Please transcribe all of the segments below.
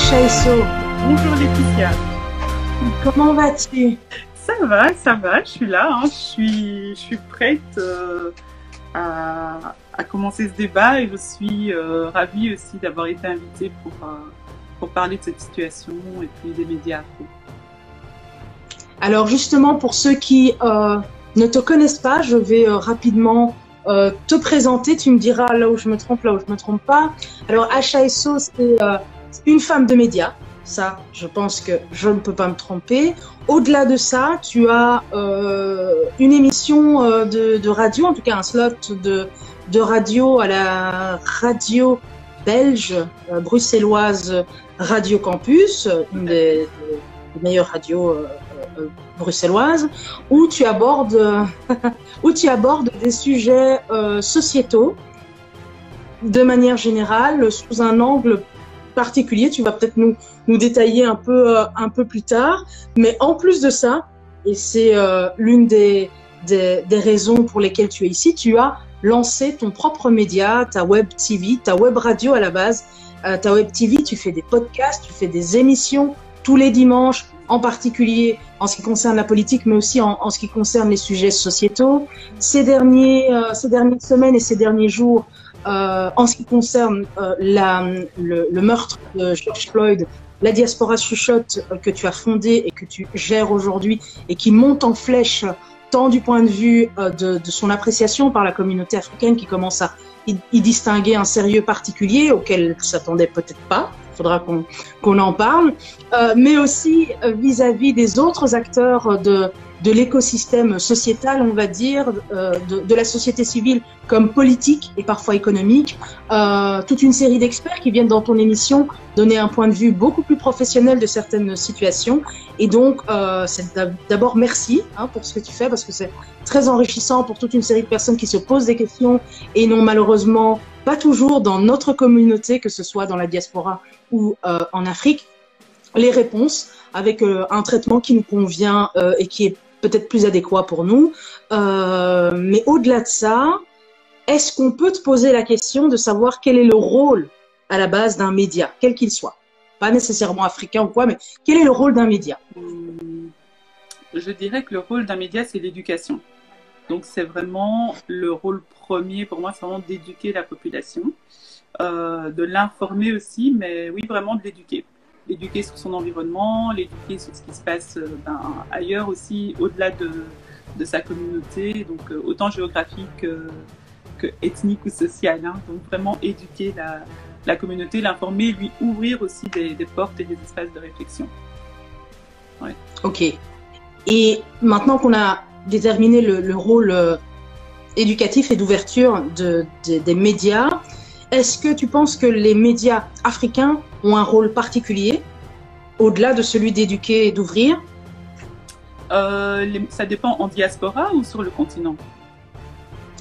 Achaïsso. Bonjour Laetitia. Comment vas-tu? Ça va, je suis là, hein. Je suis prête à commencer ce débat et je suis ravie aussi d'avoir été invitée pour parler de cette situation et puis des médias afro. Alors justement, pour ceux qui ne te connaissent pas, je vais rapidement te présenter. Tu me diras là où je me trompe, là où je me trompe pas. Alors Achaïsso, c'est une femme de médias. Ça, je pense que je ne peux pas me tromper. Au-delà de ça, tu as une émission de radio, en tout cas un slot de radio à la radio belge, bruxelloise Radio Campus, une des meilleures radios bruxelloises, où tu abordes des sujets sociétaux de manière générale, sous un angle particulier. Tu vas peut-être nous détailler un peu plus tard. Mais en plus de ça, et c'est l'une des raisons pour lesquelles tu es ici, tu as lancé ton propre média, ta web TV, ta web radio à la base. Ta web TV, tu fais des podcasts, tu fais des émissions tous les dimanches, en particulier en ce qui concerne la politique, mais aussi en ce qui concerne les sujets sociétaux. Ces dernières semaines et ces derniers jours, en ce qui concerne le meurtre de George Floyd, la diaspora chuchote que tu as fondée et que tu gères aujourd'hui et qui monte en flèche tant du point de vue de son appréciation par la communauté africaine qui commence à y distinguer un sérieux particulier auquel ne s'attendait peut-être pas. Il faudra qu'on en parle, mais aussi vis-à-vis des autres acteurs de l'écosystème sociétal, on va dire, de la société civile comme politique et parfois économique. Toute une série d'experts qui viennent dans ton émission donner un point de vue beaucoup plus professionnel de certaines situations. Et donc, c'est d'abord merci pour ce que tu fais, parce que c'est très enrichissant pour toute une série de personnes qui se posent des questions et n'ont malheureusement pas toujours dans notre communauté, que ce soit dans la diaspora ou en Afrique, les réponses avec un traitement qui nous convient et qui est peut-être plus adéquat pour nous. Mais au-delà de ça, est-ce qu'on peut te poser la question de savoir quel est le rôle à la base d'un média, quel qu'il soit? Pas nécessairement africain ou quoi, mais quel est le rôle d'un média? Je dirais que le rôle d'un média, c'est l'éducation. Donc c'est vraiment le rôle premier pour moi, c'est vraiment d'éduquer la population, de l'informer aussi, mais oui, vraiment de l'éduquer. L'éduquer sur son environnement, l'éduquer sur ce qui se passe ailleurs aussi, au-delà de sa communauté, donc autant géographique que ethnique ou sociale. Donc vraiment éduquer la communauté, l'informer, lui ouvrir aussi des portes et des espaces de réflexion. Ouais. Ok. Et maintenant qu'on a déterminé le rôle éducatif et d'ouverture des médias, est-ce que tu penses que les médias africains ont un rôle particulier, au-delà de celui d'éduquer et d'ouvrir? Ça dépend, en diaspora ou sur le continent?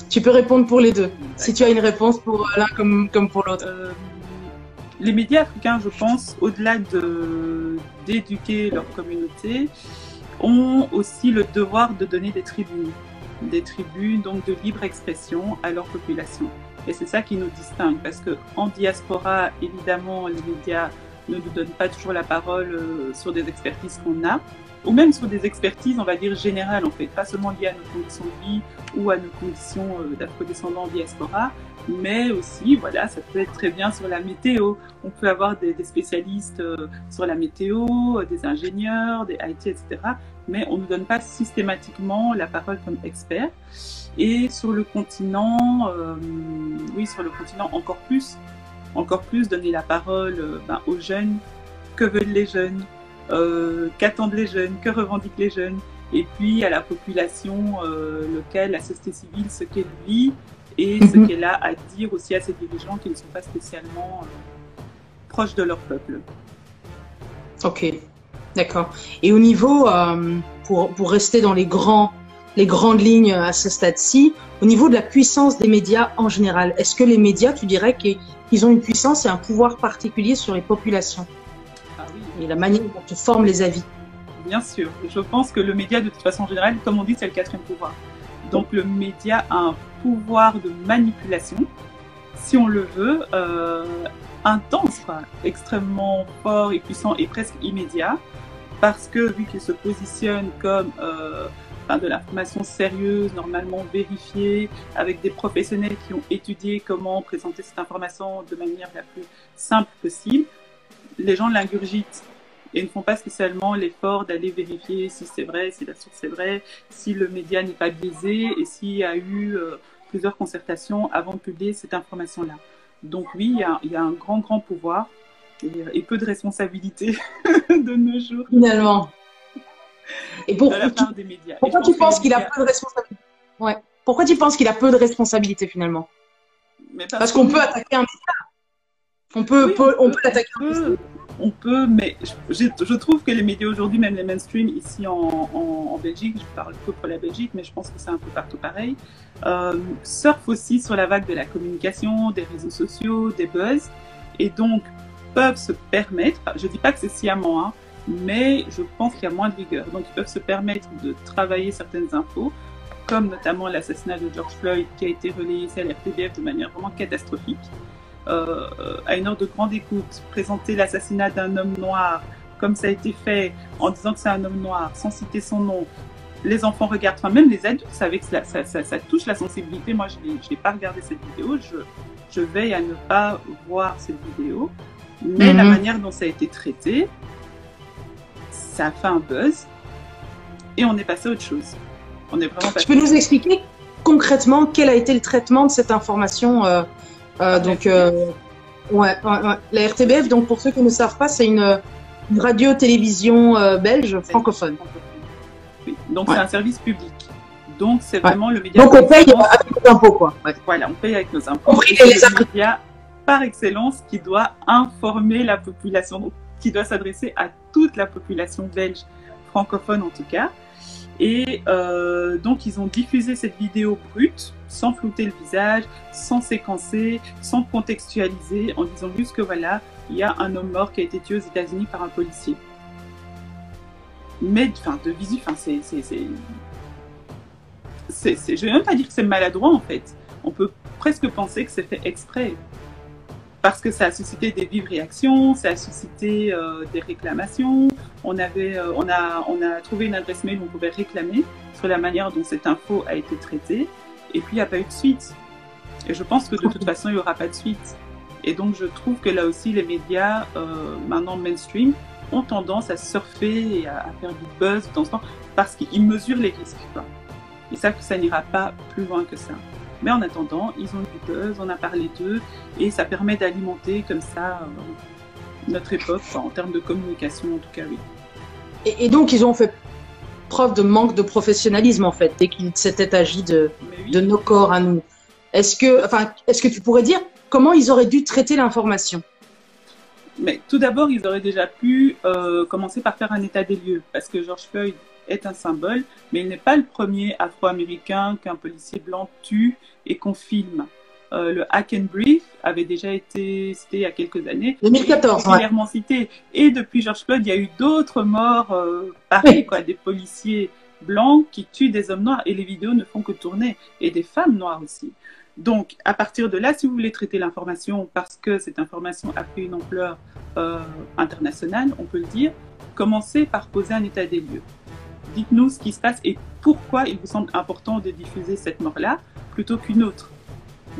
Tu peux répondre pour les deux, si tu as une réponse pour l'un comme pour l'autre. Les médias africains, je pense, au-delà d'éduquer leur communauté, ont aussi le devoir de donner des tribunes donc de libre expression à leur population. Et c'est ça qui nous distingue, parce qu'en diaspora, évidemment, les médias ne nous donnent pas toujours la parole sur des expertises qu'on a, ou même sur des expertises, on va dire, générales, en fait, pas seulement liées à nos conditions de vie ou à nos conditions d'afro-descendants en diaspora, mais aussi, voilà, ça peut être très bien sur la météo. On peut avoir des spécialistes sur la météo, des ingénieurs, des IT, etc., mais on ne nous donne pas systématiquement la parole comme expert. Et sur le continent, sur le continent encore plus donner la parole aux jeunes. Que veulent les jeunes? Qu'attendent les jeunes? Que revendiquent les jeunes? Et puis à la population locale, la société civile, ce qu'elle vit et ce qu'elle a à dire aussi à ces dirigeants qui ne sont pas spécialement proches de leur peuple. Ok, d'accord. Et au niveau, pour rester dans les grandes lignes à ce stade-ci, au niveau de la puissance des médias en général, est-ce que les médias, tu dirais qu'ils ont une puissance et un pouvoir particulier sur les populations? Ah oui. Et la manière dont tu formes les avis? Bien sûr. Je pense que le média, de toute façon générale, comme on dit, c'est le quatrième pouvoir. Donc le média a un pouvoir de manipulation, si on le veut, intense, quoi, extrêmement fort et puissant et presque immédiat, parce que vu qu'ils se positionnent comme de l'information sérieuse, normalement vérifiée, avec des professionnels qui ont étudié comment présenter cette information de manière la plus simple possible, les gens l'ingurgitent et ne font pas spécialement l'effort d'aller vérifier si c'est vrai, si la source est vraie, si le média n'est pas biaisé et s'il y a eu plusieurs concertations avant de publier cette information-là. Donc oui, il y a un grand pouvoir et peu de responsabilité de nos jours. Finalement. Et de la part des médias. Pourquoi tu penses qu'il a peu de responsabilité? Ouais. Pourquoi tu penses qu'il a peu de responsabilité finalement? Parce qu'on peut attaquer un média. On peut l'attaquer un média. On peut, mais je trouve que les médias aujourd'hui, même les mainstream ici en Belgique, je parle peu pour la Belgique, mais je pense que c'est un peu partout pareil, surfent aussi sur la vague de la communication, des réseaux sociaux, des buzz, et donc peuvent se permettre, je dis pas que c'est sciemment, hein, mais je pense qu'il y a moins de rigueur. Donc ils peuvent se permettre de travailler certaines infos, comme notamment l'assassinat de George Floyd qui a été relayé ici à l'RTBF de manière vraiment catastrophique. À une heure de grande écoute, présenter l'assassinat d'un homme noir comme ça a été fait en disant que c'est un homme noir, sans citer son nom. Les enfants regardent, enfin même les adultes savaient que ça touche la sensibilité. Moi, je n'ai pas regardé cette vidéo, je veille à ne pas voir cette vidéo. Mais la manière dont ça a été traité, ça a fait un buzz et on est passé à autre chose. On est vraiment passé. Tu peux nous expliquer concrètement quel a été le traitement de cette information la RTBF, donc pour ceux qui ne savent pas, c'est une radio-télévision belge francophone. Oui, donc c'est un service public. Donc c'est vraiment le média. Donc on paye avec nos impôts, quoi. Ouais. Voilà, on paye avec nos impôts. C'est le média par excellence qui doit informer la population, donc, qui doit s'adresser à toute la population belge, francophone en tout cas. Et donc ils ont diffusé cette vidéo brute, sans flouter le visage, sans séquencer, sans contextualiser, en disant juste que voilà, il y a un homme mort qui a été tué aux États-Unis par un policier. Mais de visu, je vais même pas dire que c'est maladroit en fait. On peut presque penser que c'est fait exprès. Parce que ça a suscité des vives réactions, ça a suscité des réclamations. On a trouvé une adresse mail où on pouvait réclamer sur la manière dont cette info a été traitée. Et puis, il n'y a pas eu de suite. Et je pense que de toute façon, il n'y aura pas de suite. Et donc, je trouve que là aussi, les médias, maintenant mainstream, ont tendance à surfer et à faire du buzz de temps en temps parce qu'ils mesurent les risques, quoi. Ils savent que ça n'ira pas plus loin que ça. Mais en attendant, ils ont du buzz, on a parlé d'eux, et ça permet d'alimenter comme ça notre époque, en termes de communication en tout cas, oui. Et donc, ils ont fait preuve de manque de professionnalisme en fait, dès qu'il s'était agi de nos corps à nous. Est-ce que tu pourrais dire comment ils auraient dû traiter l'information? Mais tout d'abord, ils auraient déjà pu commencer par faire un état des lieux, parce que George Floyd est un symbole, mais il n'est pas le premier afro-américain qu'un policier blanc tue et qu'on filme. Le Hack and Brief avait déjà été cité il y a quelques années. 2014, régulièrement cité. Et depuis George Floyd, il y a eu d'autres morts pareils, quoi, des policiers blancs qui tuent des hommes noirs et les vidéos ne font que tourner. Et des femmes noires aussi. Donc, à partir de là, si vous voulez traiter l'information, parce que cette information a pris une ampleur internationale, on peut le dire, commencez par poser un état des lieux. Dites-nous ce qui se passe et pourquoi il vous semble important de diffuser cette mort-là plutôt qu'une autre.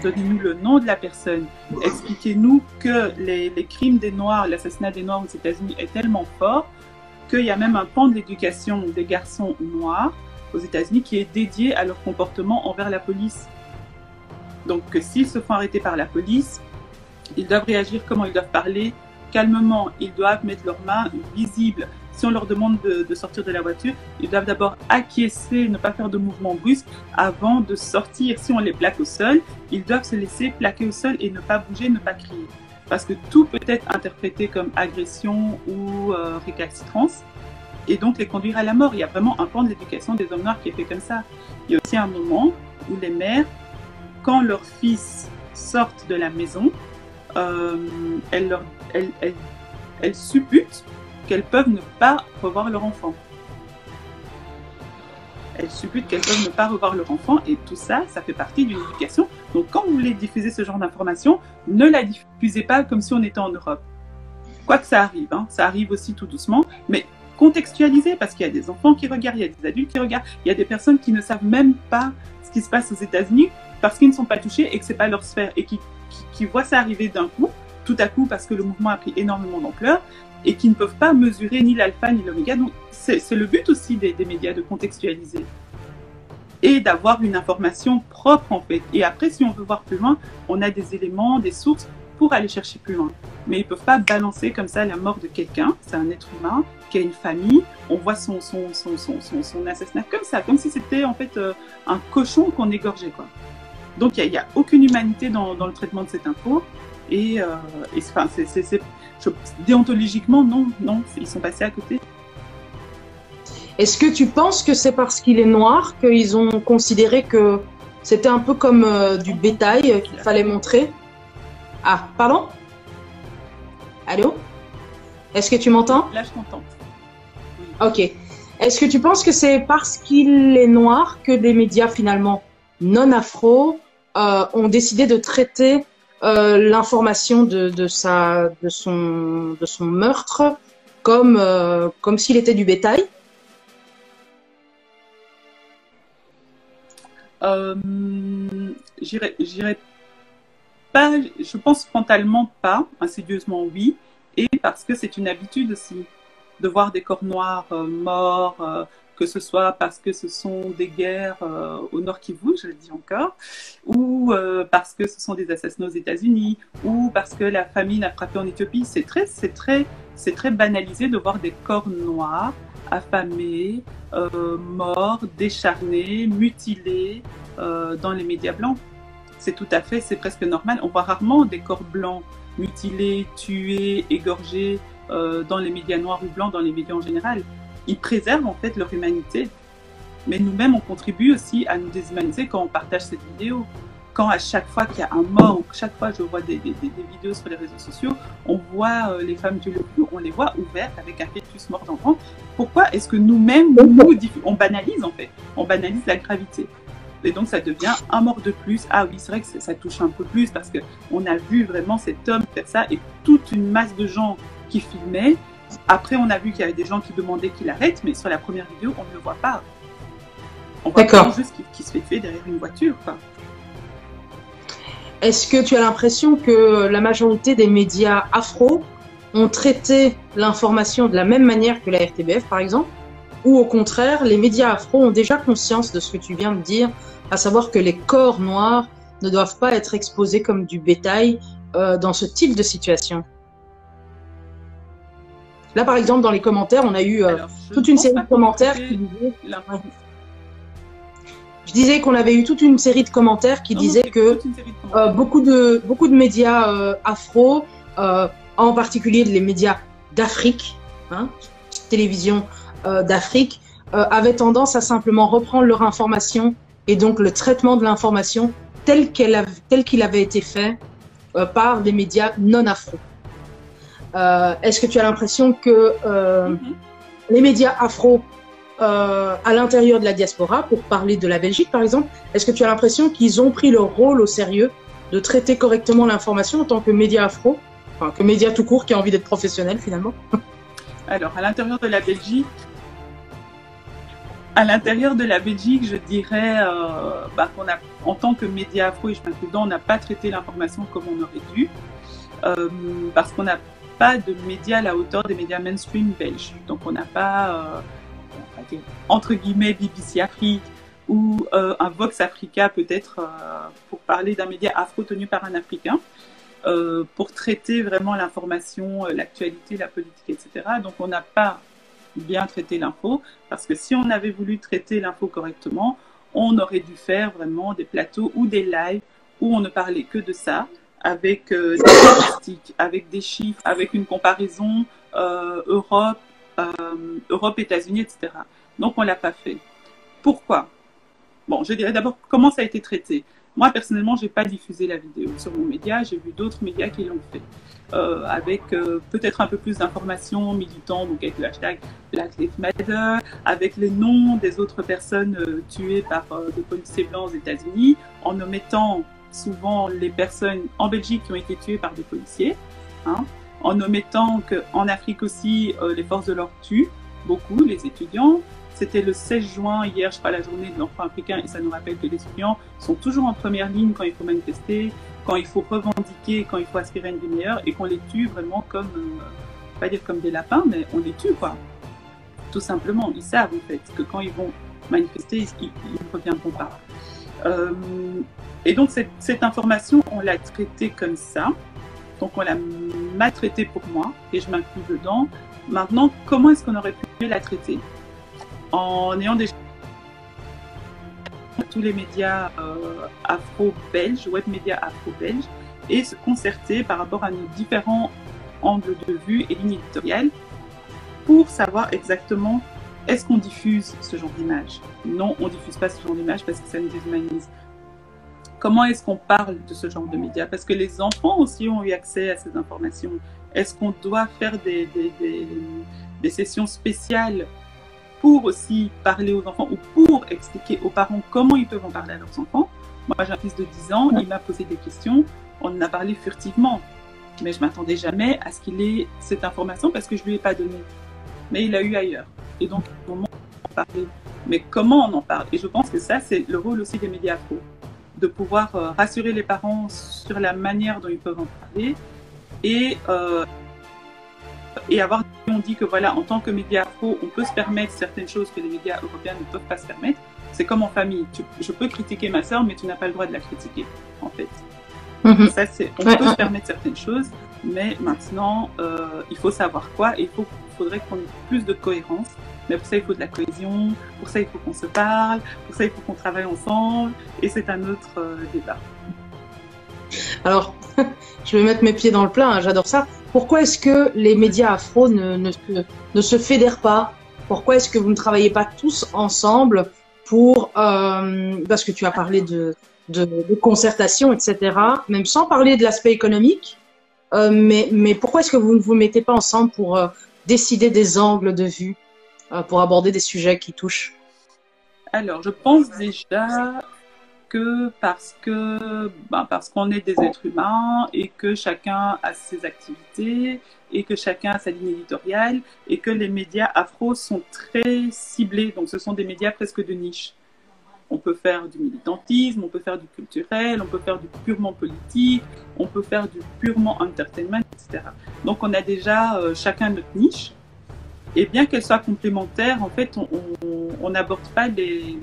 Donnez-nous le nom de la personne. Expliquez-nous que les crimes des Noirs, l'assassinat des Noirs aux États-Unis est tellement fort qu'il y a même un pan de l'éducation des garçons noirs aux États-Unis qui est dédié à leur comportement envers la police. Donc, que s'ils se font arrêter par la police, ils doivent réagir comment ils doivent parler, calmement. Ils doivent mettre leurs mains visibles. Si on leur demande de sortir de la voiture, ils doivent d'abord acquiescer, ne pas faire de mouvements brusques avant de sortir. Si on les plaque au sol, ils doivent se laisser plaquer au sol et ne pas bouger, ne pas crier. Parce que tout peut être interprété comme agression ou récalcitrance et donc les conduire à la mort. Il y a vraiment un pan de l'éducation des hommes noirs qui est fait comme ça. Il y a aussi un moment où les mères, quand leurs fils sortent de la maison, elles supputent qu'elles peuvent ne pas revoir leur enfant. elles supputent qu'elles peuvent ne pas revoir leur enfant, et tout ça, ça fait partie d'une éducation. Donc quand vous voulez diffuser ce genre d'information, ne la diffusez pas comme si on était en Europe. Quoi que ça arrive, hein, ça arrive aussi tout doucement, mais contextualisez, parce qu'il y a des enfants qui regardent, il y a des adultes qui regardent, il y a des personnes qui ne savent même pas ce qui se passe aux États-Unis parce qu'ils ne sont pas touchés et que c'est pas leur sphère, et qui voient ça arriver d'un coup, tout à coup, parce que le mouvement a pris énormément d'ampleur, et qui ne peuvent pas mesurer ni l'alpha ni l'oméga. Donc c'est le but aussi des médias, de contextualiser et d'avoir une information propre en fait. Et après, si on veut voir plus loin, on a des éléments, des sources pour aller chercher plus loin. Mais ils ne peuvent pas balancer comme ça la mort de quelqu'un. C'est un être humain qui a une famille. On voit son assassinat comme ça, comme si c'était en fait un cochon qu'on égorgeait, quoi. Donc il n'y a aucune humanité dans le traitement de cette info. Et enfin, déontologiquement, non, ils sont passés à côté. Est-ce que tu penses que c'est parce qu'il est noir qu'ils ont considéré que c'était un peu comme du bétail qu'il fallait montrer? Ah, pardon? Allô? Est-ce que tu m'entends? Là, je t'entends. Oui. Ok. Est-ce que tu penses que c'est parce qu'il est noir que des médias finalement non afro ont décidé de traiter l'information de son meurtre comme s'il était du bétail? J'irais pas, je pense frontalement pas, insidieusement oui, et parce que c'est une habitude aussi de voir des corps noirs morts, que ce soit parce que ce sont des guerres au Nord Kivu, je le dis encore, ou parce que ce sont des assassinats aux États-Unis, ou parce que la famine a frappé en Éthiopie. C'est très banalisé de voir des corps noirs affamés, morts, décharnés, mutilés dans les médias blancs. C'est tout à fait, c'est presque normal. On voit rarement des corps blancs mutilés, tués, égorgés dans les médias noirs ou blancs, dans les médias en général. Ils préservent en fait leur humanité. Mais nous-mêmes, on contribue aussi à nous déshumaniser quand on partage cette vidéo. Quand à chaque fois qu'il y a un mort, ou chaque fois je vois des vidéos sur les réseaux sociaux, on voit les femmes du Lopu, on les voit ouvertes avec un fœtus mort d'enfant. Pourquoi est-ce que nous-mêmes, on banalise en fait, on banalise la gravité? Et donc ça devient un mort de plus. Ah oui, c'est vrai que ça touche un peu plus parce qu'on a vu vraiment cet homme faire ça et toute une masse de gens qui filmaient. Après, on a vu qu'il y avait des gens qui demandaient qu'il arrête, mais sur la première vidéo, on ne le voit pas. On voit juste qu'il se fait tuer derrière une voiture, quoi. Est-ce que tu as l'impression que la majorité des médias afro ont traité l'information de la même manière que la RTBF, par exemple? Ou au contraire, les médias afro ont déjà conscience de ce que tu viens de dire, à savoir que les corps noirs ne doivent pas être exposés comme du bétail dans ce type de situation? Là, par exemple, dans les commentaires, on a eu toute une série de commentaires qui disaient... Je disais qu'on avait eu toute une série de commentaires qui disaient que beaucoup de médias afro, en particulier les médias d'Afrique, hein, télévision d'Afrique, avaient tendance à simplement reprendre leur information et donc le traitement de l'information tel qu'il avait été fait par des médias non afro. Est-ce que tu as l'impression que les médias afro à l'intérieur de la diaspora, pour parler de la Belgique par exemple, est-ce que tu as l'impression qu'ils ont pris leur rôle au sérieux de traiter correctement l'information en tant que média afro, enfin que média tout court qui a envie d'être professionnel finalement? Alors, à l'intérieur de la Belgique, je dirais qu'on a, en tant que média afro, et je m'inclus dedans, on n'a pas traité l'information comme on aurait dû, parce qu'on n'a pas de médias à la hauteur des médias mainstream belges. Donc on n'a pas, entre guillemets, BBC Afrique ou un Vox Africa peut-être, pour parler d'un média afro tenu par un Africain, pour traiter vraiment l'information, l'actualité, la politique, etc. Donc on n'a pas bien traité l'info, parce que si on avait voulu traiter l'info correctement, on aurait dû faire vraiment des plateaux ou des lives où on ne parlait que de ça, avec des statistiques, avec des chiffres, avec une comparaison Europe, États-Unis, etc. Donc on ne l'a pas fait. Pourquoi? Bon, je dirais d'abord comment ça a été traité. Moi, personnellement, j'ai pas diffusé la vidéo sur mon média. J'ai vu d'autres médias qui l'ont fait. Avec peut-être un peu plus d'informations militants, donc avec le hashtag Black Lives Matter, avec les noms des autres personnes tuées par des policiers blancs aux États-Unis, en omettant souvent les personnes en Belgique qui ont été tuées par des policiers, hein, en omettant qu'en Afrique aussi, les forces de l'ordre tuent beaucoup les étudiants. C'était le 16 juin, hier, je crois, la journée de l'enfant africain, et ça nous rappelle que les étudiants sont toujours en première ligne quand il faut manifester, quand il faut revendiquer, quand il faut aspirer à une vie meilleure, et qu'on les tue vraiment comme, pas dire comme des lapins, mais on les tue, quoi. Tout simplement, ils savent, en fait, que quand ils vont manifester, ils ne reviendront pas. Et donc, cette information, on l'a traitée comme ça. Donc, on l'a maltraitée pour moi, et je m'inclus dedans. Maintenant, comment est-ce qu'on aurait pu la traiter? En ayant déjà tous les médias afro-belges, web médias afro-belges, et se concerter par rapport à nos différents angles de vue et lignes éditoriales pour savoir exactement est-ce qu'on diffuse ce genre d'image. Non, on ne diffuse pas ce genre d'image parce que ça nous déshumanise. Comment est-ce qu'on parle de ce genre de médias? Parce que les enfants aussi ont eu accès à ces informations. Est-ce qu'on doit faire des sessions spéciales pour aussi parler aux enfants ou pour expliquer aux parents comment ils peuvent en parler à leurs enfants? Moi, j'ai un fils de 10 ans, il m'a posé des questions, on en a parlé furtivement, mais je ne m'attendais jamais à ce qu'il ait cette information parce que je ne lui ai pas donné. Mais il l'a eu ailleurs. Et donc, au moment où on en parle, mais comment on en parle? Et je pense que ça, c'est le rôle aussi des médias afro, de pouvoir rassurer les parents sur la manière dont ils peuvent en parler et avoir, on dit que voilà, en tant que média afro, on peut se permettre certaines choses que les médias européens ne peuvent pas se permettre. C'est comme en famille. Je peux critiquer ma sœur, mais tu n'as pas le droit de la critiquer, en fait. Ça, on peut se permettre certaines choses, mais maintenant, il faut savoir quoi, et il faudrait qu'on ait plus de cohérence. Mais pour ça, il faut de la cohésion, pour ça, il faut qu'on se parle, pour ça, il faut qu'on travaille ensemble, et c'est un autre débat. Alors, je vais mettre mes pieds dans le plat, hein, j'adore ça. Pourquoi est-ce que les médias afro ne se fédèrent pas? Pourquoi est-ce que vous ne travaillez pas tous ensemble pour, parce que tu as parlé de concertation, etc., même sans parler de l'aspect économique, mais pourquoi est-ce que vous ne vous mettez pas ensemble pour décider des angles de vue, pour aborder des sujets qui touchent? Alors, je pense déjà que parce qu'on est des êtres humains et que chacun a ses activités et que chacun a sa ligne éditoriale et que les médias afro sont très ciblés. Donc, ce sont des médias presque de niche. On peut faire du militantisme, on peut faire du culturel, on peut faire du purement politique, on peut faire du purement entertainment, etc. Donc, on a déjà chacun notre niche. Et bien qu'elle soit complémentaire, en fait, on n'aborde pas les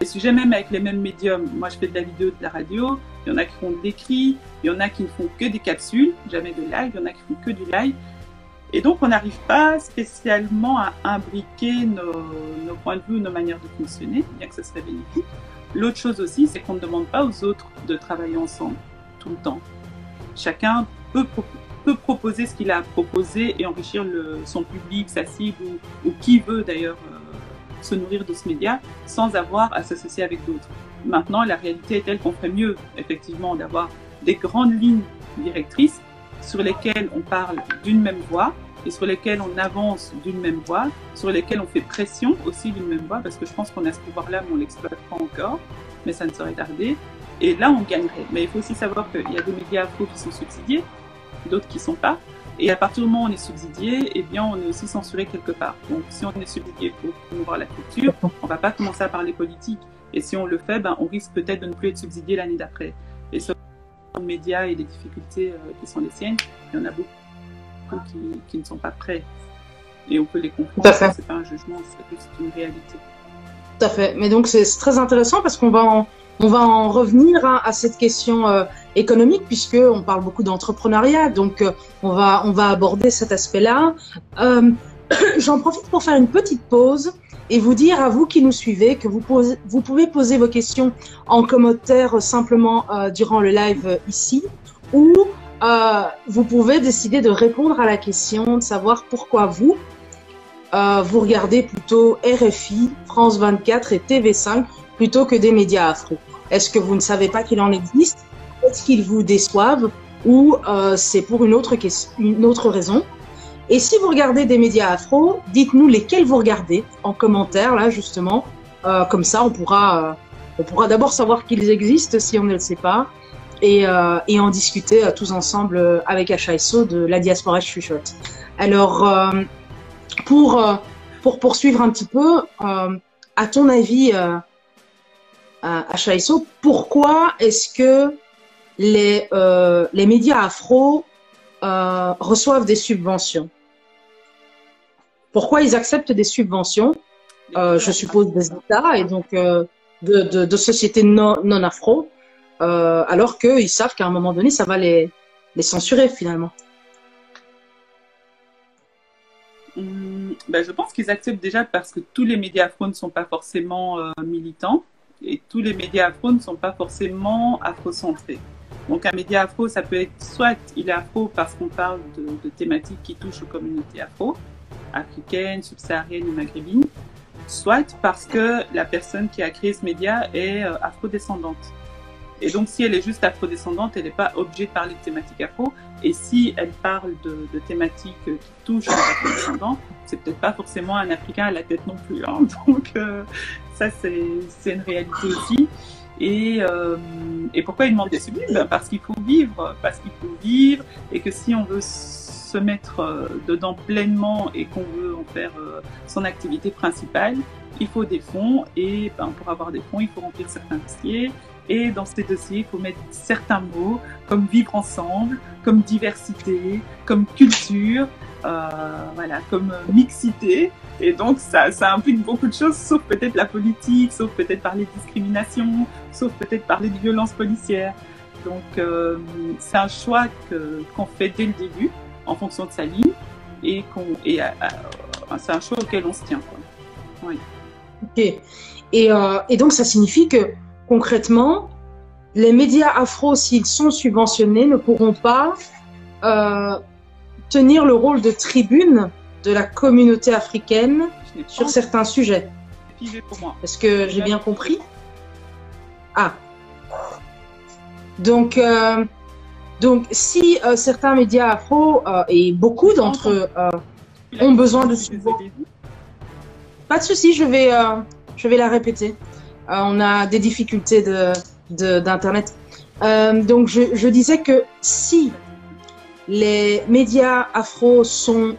sujets même avec les mêmes médiums. Moi, je fais de la vidéo, de la radio. Il y en a qui font de l'écrit. Il y en a qui ne font que des capsules, jamais de live. Il y en a qui font que du live. Et donc, on n'arrive pas spécialement à imbriquer nos points de vue, nos manières de fonctionner, bien que ce serait bénéfique. L'autre chose aussi, c'est qu'on ne demande pas aux autres de travailler ensemble tout le temps. Chacun peut proposer ce qu'il a à proposer et enrichir son public, sa cible ou qui veut d'ailleurs se nourrir de ce média sans avoir à s'associer avec d'autres. Maintenant, la réalité est telle qu'on ferait mieux, effectivement, d'avoir des grandes lignes directrices sur lesquelles on parle d'une même voix et sur lesquelles on avance d'une même voix, sur lesquelles on fait pression aussi d'une même voix, parce que je pense qu'on a ce pouvoir-là, mais on ne l'exploite pas encore, mais ça ne saurait tarder. Et là, on gagnerait. Mais il faut aussi savoir qu'il y a des médias afro qui sont subsidiés, d'autres qui ne sont pas. Et à partir du moment où on est subsidié, eh bien, on est aussi censuré quelque part. Donc, si on est subsidié pour promouvoir la culture, on ne va pas commencer à parler politique. Et si on le fait, on risque peut-être de ne plus être subsidié l'année d'après. Et sur les médias et les difficultés qui sont les siennes, il y en a beaucoup qui ne sont pas prêts. Et on peut les comprendre. Ce n'est pas un jugement, c'est juste une réalité. Tout à fait. Mais donc, c'est très intéressant parce qu'on va en revenir à cette question économique, puisqu'on parle beaucoup d'entrepreneuriat, donc on va aborder cet aspect-là. J'en profite pour faire une petite pause et vous dire à vous qui nous suivez que vous pouvez poser vos questions en commentaire simplement durant le live ici, ou vous pouvez décider de répondre à la question de savoir pourquoi vous regardez plutôt RFI, France 24 et TV5 plutôt que des médias afro. Est-ce que vous ne savez pas qu'il en existe? Est-ce qu'ils vous déçoivent? Ou c'est pour une autre raison? Et si vous regardez des médias afro, dites-nous lesquels vous regardez en commentaire, là, justement. Comme ça, on pourra d'abord savoir qu'ils existent si on ne le sait pas et en discuter tous ensemble avec HASO de la diaspora chuchote. Alors, pour poursuivre un petit peu, à ton avis, HASO, pourquoi est-ce que les médias afro reçoivent des subventions? Pourquoi ils acceptent des subventions? Je suppose des États et donc de sociétés non afro, alors qu'ils savent qu'à un moment donné, ça va les censurer finalement. Je pense qu'ils acceptent déjà parce que tous les médias afro ne sont pas forcément militants et tous les médias afro ne sont pas forcément afrocentrés. Donc un média afro, ça peut être soit il est afro parce qu'on parle de thématiques qui touchent aux communautés afro, africaines, subsahariennes ou maghrébines, soit parce que la personne qui a créé ce média est afrodescendante. Et donc, si elle est juste afrodescendante, elle n'est pas obligée de parler de thématiques afro. Et si elle parle de thématiques qui touchent les afrodescendants, c'est peut-être pas forcément un Africain à la tête non plus. Hein. Donc, ça, c'est une réalité aussi. Et pourquoi ils demandent des subventions? Parce qu'il faut vivre, et que si on veut se mettre dedans pleinement et qu'on veut en faire son activité principale, il faut des fonds et pour avoir des fonds, il faut remplir certains dossiers et dans ces dossiers, il faut mettre certains mots comme vivre ensemble, comme diversité, comme culture, voilà, comme mixité et donc ça implique beaucoup de choses sauf peut-être la politique, sauf peut-être parler de discrimination, sauf peut-être parler de violence policière. Donc c'est un choix qu'on fait dès le début en fonction de sa ligne et c'est un choix auquel on se tient, quoi. Oui. Ok. Et donc ça signifie que concrètement, les médias afro, s'ils sont subventionnés, ne pourront pas tenir le rôle de tribune de la communauté africaine sur certains sujets. Est-ce que j'ai bien compris? Ah. Donc si certains médias afro, et beaucoup d'entre eux, ont besoin de subventions. Pas de souci, je vais la répéter. On a des difficultés d'internet. Donc je disais que si les médias afro sont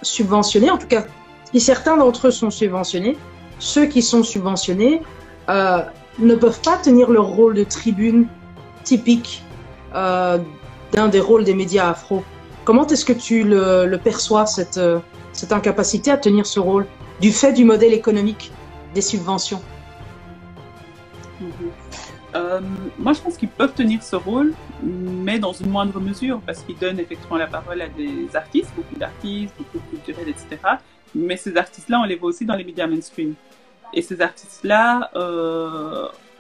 subventionnés, en tout cas si certains d'entre eux sont subventionnés, ceux qui sont subventionnés ne peuvent pas tenir leur rôle de tribune typique d'un des rôles des médias afro. Comment est-ce que tu le perçois, cette incapacité à tenir ce rôle du fait du modèle économique des subventions? Moi, je pense qu'ils peuvent tenir ce rôle, mais dans une moindre mesure, parce qu'ils donnent effectivement la parole à des artistes, beaucoup culturels, etc. Mais ces artistes-là, on les voit aussi dans les médias mainstream. Et ces artistes-là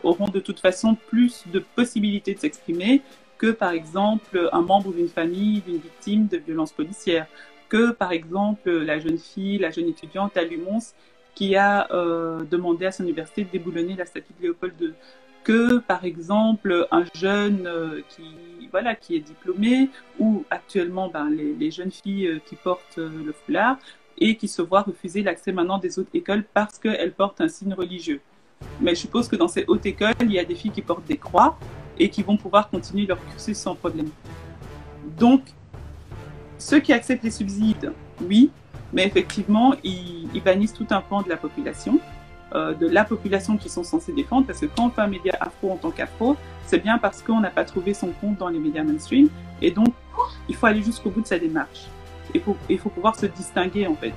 auront de toute façon plus de possibilités de s'exprimer que, par exemple, un membre d'une famille, d'une victime de violences policières, que, par exemple, la jeune étudiante à Lumons qui a demandé à son université de déboulonner la statue de Léopold II, que, par exemple, un jeune qui est diplômé, ou actuellement les jeunes filles qui portent le foulard et qui se voient refuser l'accès maintenant des autres écoles parce qu'elles portent un signe religieux. Mais je suppose que dans ces hautes écoles, il y a des filles qui portent des croix et qui vont pouvoir continuer leur cursus sans problème. Donc, ceux qui acceptent les subsides, oui, mais effectivement, ils bannissent tout un pan de la population qu'ils sont censés défendre, parce que quand on fait un média afro en tant qu'afro, c'est bien parce qu'on n'a pas trouvé son compte dans les médias mainstream, et donc il faut aller jusqu'au bout de sa démarche. Il faut pouvoir se distinguer en fait.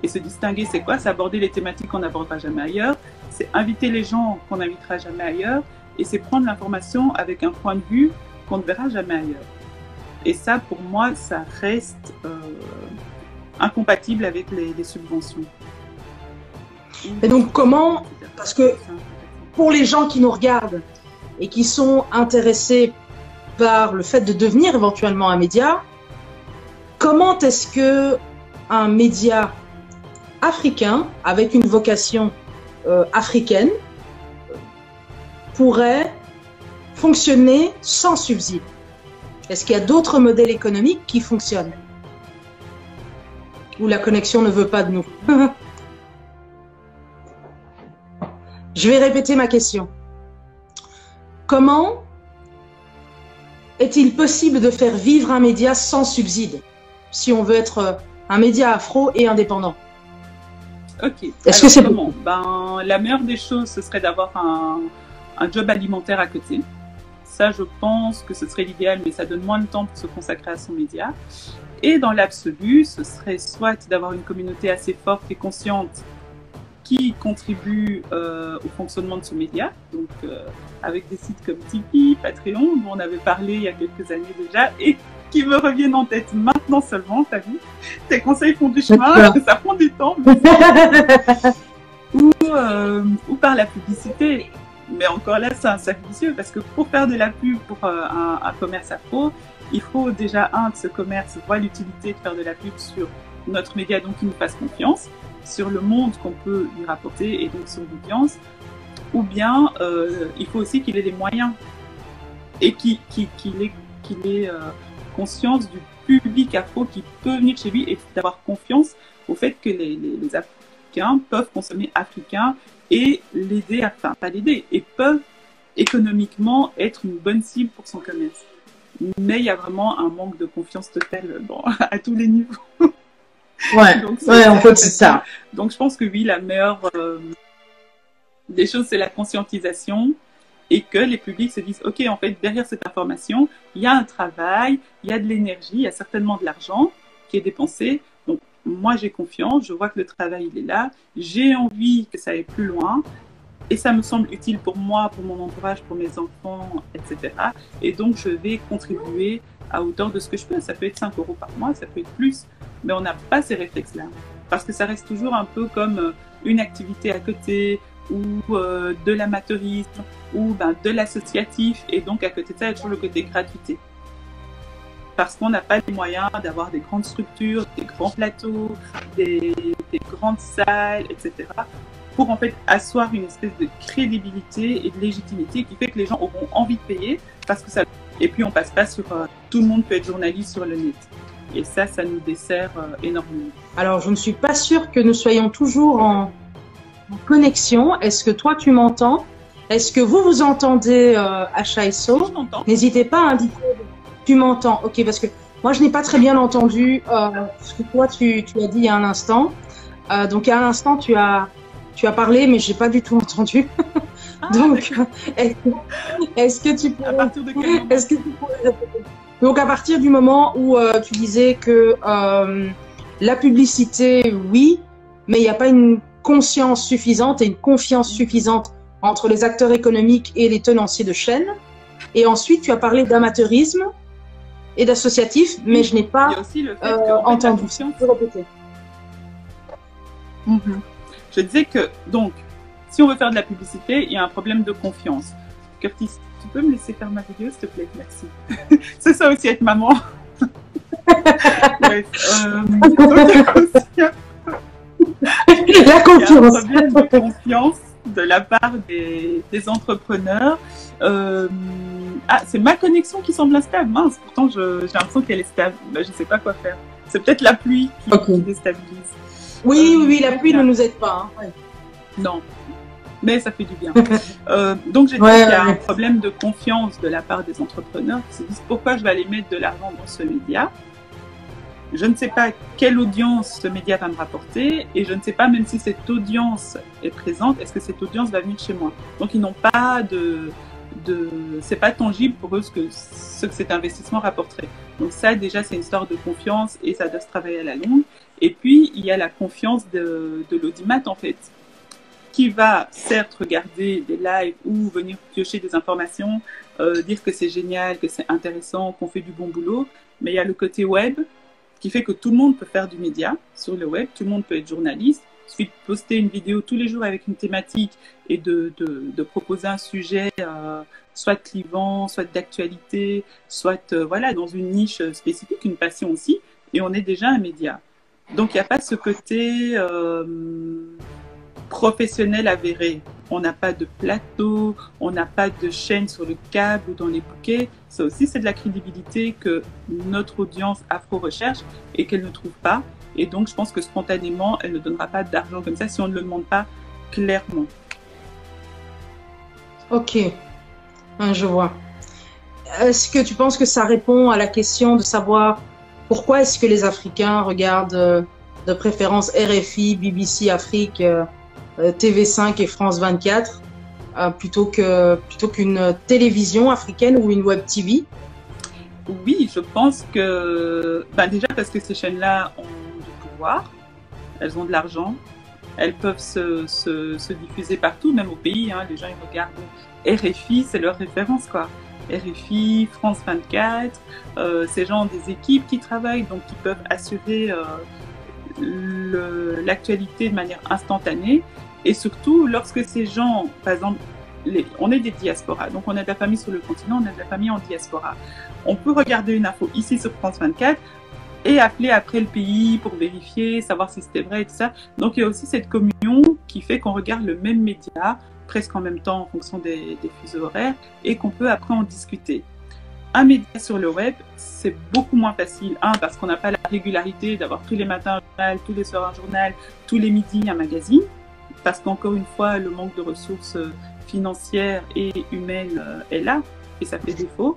Et se distinguer, c'est quoi? C'est aborder les thématiques qu'on n'abordera jamais ailleurs, c'est inviter les gens qu'on n'invitera jamais ailleurs, et c'est prendre l'information avec un point de vue qu'on ne verra jamais ailleurs. Et ça, pour moi, ça reste incompatible avec les subventions. Et donc comment, parce que pour les gens qui nous regardent et qui sont intéressés par le fait de devenir éventuellement un média, comment est-ce que un média africain avec une vocation africaine pourrait fonctionner sans subside? Est-ce qu'il y a d'autres modèles économiques qui fonctionnent? Ou la connexion ne veut pas de nous? Je vais répéter ma question. Comment est-il possible de faire vivre un média sans subside, si on veut être un média afro et indépendant? Ok. Est-ce que c'est bon? La meilleure des choses, ce serait d'avoir un job alimentaire à côté. Ça, je pense que ce serait l'idéal, mais ça donne moins de temps pour se consacrer à son média. Et dans l'absolu, ce serait soit d'avoir une communauté assez forte et consciente qui contribue au fonctionnement de ce média, donc avec des sites comme Tipeee, Patreon, dont on avait parlé il y a quelques années déjà, et qui me reviennent en tête maintenant seulement, t'as vu? Tes conseils font du chemin, ça prend du temps. Ou par la publicité. Mais encore là, c'est un cercle vicieux, parce que pour faire de la pub pour un commerce afro, il faut déjà, que ce commerce voit l'utilité de faire de la pub sur notre média, donc qu'il nous fasse confiance, sur le monde qu'on peut lui rapporter et donc son audience, ou bien il faut aussi qu'il ait les moyens et qu'il ait conscience du public afro qui peut venir chez lui et d'avoir confiance au fait que les Africains peuvent consommer africain et l'aider, enfin pas l'aider, et peuvent économiquement être une bonne cible pour son commerce. Mais il y a vraiment un manque de confiance totale à tous les niveaux. Ouais, donc, en fait, c'est ça. Donc, je pense que oui, la meilleure des choses, c'est la conscientisation et que les publics se disent, OK, en fait, derrière cette information, il y a un travail, il y a de l'énergie, il y a certainement de l'argent qui est dépensé. Donc, moi, j'ai confiance, je vois que le travail, il est là, j'ai envie que ça aille plus loin et ça me semble utile pour moi, pour mon entourage, pour mes enfants, etc. Et donc, je vais contribuer à hauteur de ce que je peux. Ça peut être 5 € par mois, ça peut être plus, mais on n'a pas ces réflexes-là. Parce que ça reste toujours un peu comme une activité à côté, ou de l'amateurisme, ou de l'associatif, et donc à côté de ça, il y a toujours le côté gratuité. Parce qu'on n'a pas les moyens d'avoir des grandes structures, des grands plateaux, des grandes salles, etc. pour en fait asseoir une espèce de crédibilité et de légitimité qui fait que les gens auront envie de payer parce que ça. Et puis on passe pas sur tout le monde peut être journaliste sur le net. Et ça nous dessert énormément. Alors je ne suis pas sûre que nous soyons toujours en connexion. Est-ce que toi tu m'entends? Est-ce que vous entendez HISO? Je t'entends. N'hésitez pas à indiquer. Tu m'entends? Ok, parce que moi je n'ai pas très bien entendu ce que toi tu as dit il y a un instant. Donc à un instant tu as parlé, mais j'ai pas du tout entendu. Donc, est-ce que tu pourrais... À partir de quel moment? Est-ce que tu pourrais répéter? Donc, à partir du moment où tu disais que la publicité, oui, mais il n'y a pas une conscience suffisante et une confiance suffisante entre les acteurs économiques et les tenanciers de chaîne. Et ensuite, tu as parlé d'amateurisme et d'associatif, mais je n'ai pas entendu. Tu peux répéter. Je disais que, donc, si on veut faire de la publicité, il y a un problème de confiance. Curtis, tu peux me laisser faire ma vidéo, s'il te plaît? Merci. C'est ça aussi être maman. Bref, la confiance. Il y a un problème de confiance de la part des entrepreneurs. C'est ma connexion qui semble instable. Mince, pourtant j'ai l'impression qu'elle est stable. Je ne sais pas quoi faire. C'est peut-être la pluie qui déstabilise. Oui, la pluie ne nous aide pas. Hein. Ouais. Non, mais ça fait du bien. Donc j'ai dit qu'il y a un problème de confiance de la part des entrepreneurs qui se disent pourquoi je vais aller mettre de l'argent dans ce média. Je ne sais pas quelle audience ce média va me rapporter et je ne sais pas même si cette audience est présente, est-ce que cette audience va venir chez moi. Donc ils n'ont pas c'est pas tangible pour eux ce que cet investissement rapporterait. Donc ça déjà c'est une histoire de confiance et ça doit se travailler à la longue. Et puis il y a la confiance de l'audimat en fait, qui va certes regarder des lives ou venir piocher des informations, dire que c'est génial, que c'est intéressant, qu'on fait du bon boulot, mais il y a le côté web qui fait que tout le monde peut faire du média sur le web, tout le monde peut être journaliste. Il suffit de poster une vidéo tous les jours avec une thématique et de proposer un sujet soit clivant, soit d'actualité, soit dans une niche spécifique, une passion aussi, et on est déjà un média. Donc il n'y a pas ce côté professionnel avéré. on n'a pas de plateau, on n'a pas de chaîne sur le câble ou dans les bouquets. Ça aussi, c'est de la crédibilité que notre audience afro recherche et qu'elle ne trouve pas. Et donc, je pense que spontanément, elle ne donnera pas d'argent comme ça si on ne le demande pas clairement. Ok, je vois. Est-ce que tu penses que ça répond à la question de savoir pourquoi est-ce que les Africains regardent de préférence RFI, BBC Afrique, TV5 et France 24 plutôt qu'une télévision africaine ou une web TV? Oui, je pense que déjà parce que ces chaînes-là ont du pouvoir, elles ont de l'argent, elles peuvent se diffuser partout, même au pays. Les gens ils regardent RFI, c'est leur référence quoi. RFI, France 24, ces gens ont des équipes qui travaillent, donc qui peuvent assurer l'actualité de manière instantanée. Et surtout, lorsque ces gens, par exemple, on est des diasporas, donc on a de la famille sur le continent, on a de la famille en diaspora. On peut regarder une info ici sur France 24 et appeler après le pays pour vérifier, savoir si c'était vrai et tout ça. Donc il y a aussi cette communion qui fait qu'on regarde le même média, presque en même temps en fonction des fuseaux horaires, et qu'on peut après en discuter. Un média sur le web, c'est beaucoup moins facile. Parce qu'on n'a pas la régularité d'avoir tous les matins un journal, tous les soirs un journal, tous les midis un magazine, parce qu'encore une fois, le manque de ressources financières et humaines est là, et ça fait défaut.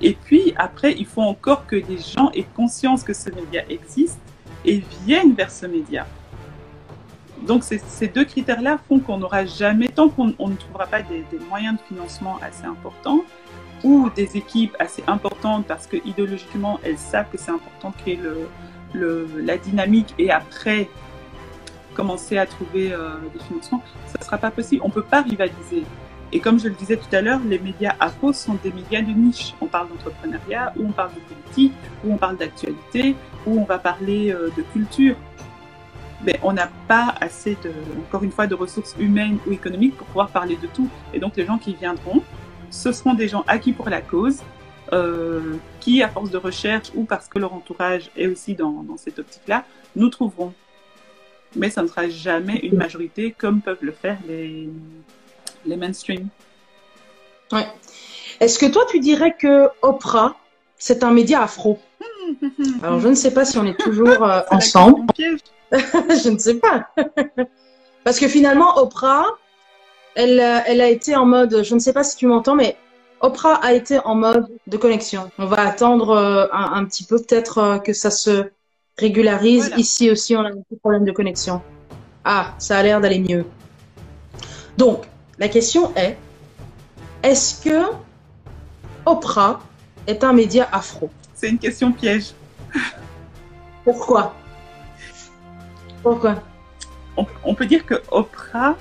Et puis après, il faut encore que les gens aient conscience que ce média existe et viennent vers ce média. Donc ces deux critères-là font qu'on n'aura jamais, tant qu'on ne trouvera pas des moyens de financement assez importants ou des équipes assez importantes parce que idéologiquement elles savent que c'est important de créer la dynamique et après commencer à trouver des financements, ça ne sera pas possible. On ne peut pas rivaliser. Et comme je le disais tout à l'heure, les médias afro sont des médias de niche. On parle d'entrepreneuriat, ou on parle de politique, ou on parle d'actualité, ou on va parler de culture. Mais on n'a pas assez, encore une fois, de ressources humaines ou économiques pour pouvoir parler de tout. Et donc les gens qui viendront, ce seront des gens acquis pour la cause, qui, à force de recherche ou parce que leur entourage est aussi dans cette optique-là, nous trouveront. Mais ça ne sera jamais une majorité comme peuvent le faire les mainstream. Ouais. Est-ce que toi, tu dirais que Oprah, c'est un média afro? Alors, je ne sais pas si on est toujours ensemble. Je ne sais pas. Parce que finalement, Oprah, elle a été en mode, je ne sais pas si tu m'entends, mais Oprah a été en mode de connexion. On va attendre un petit peu, peut-être que ça se régularise. Voilà. Ici aussi, on a un petit problème de connexion. Ah, ça a l'air d'aller mieux. Donc, la question est, est-ce que Oprah est un média afro? C'est une question piège. Pourquoi? Pourquoi? On peut dire que Oprah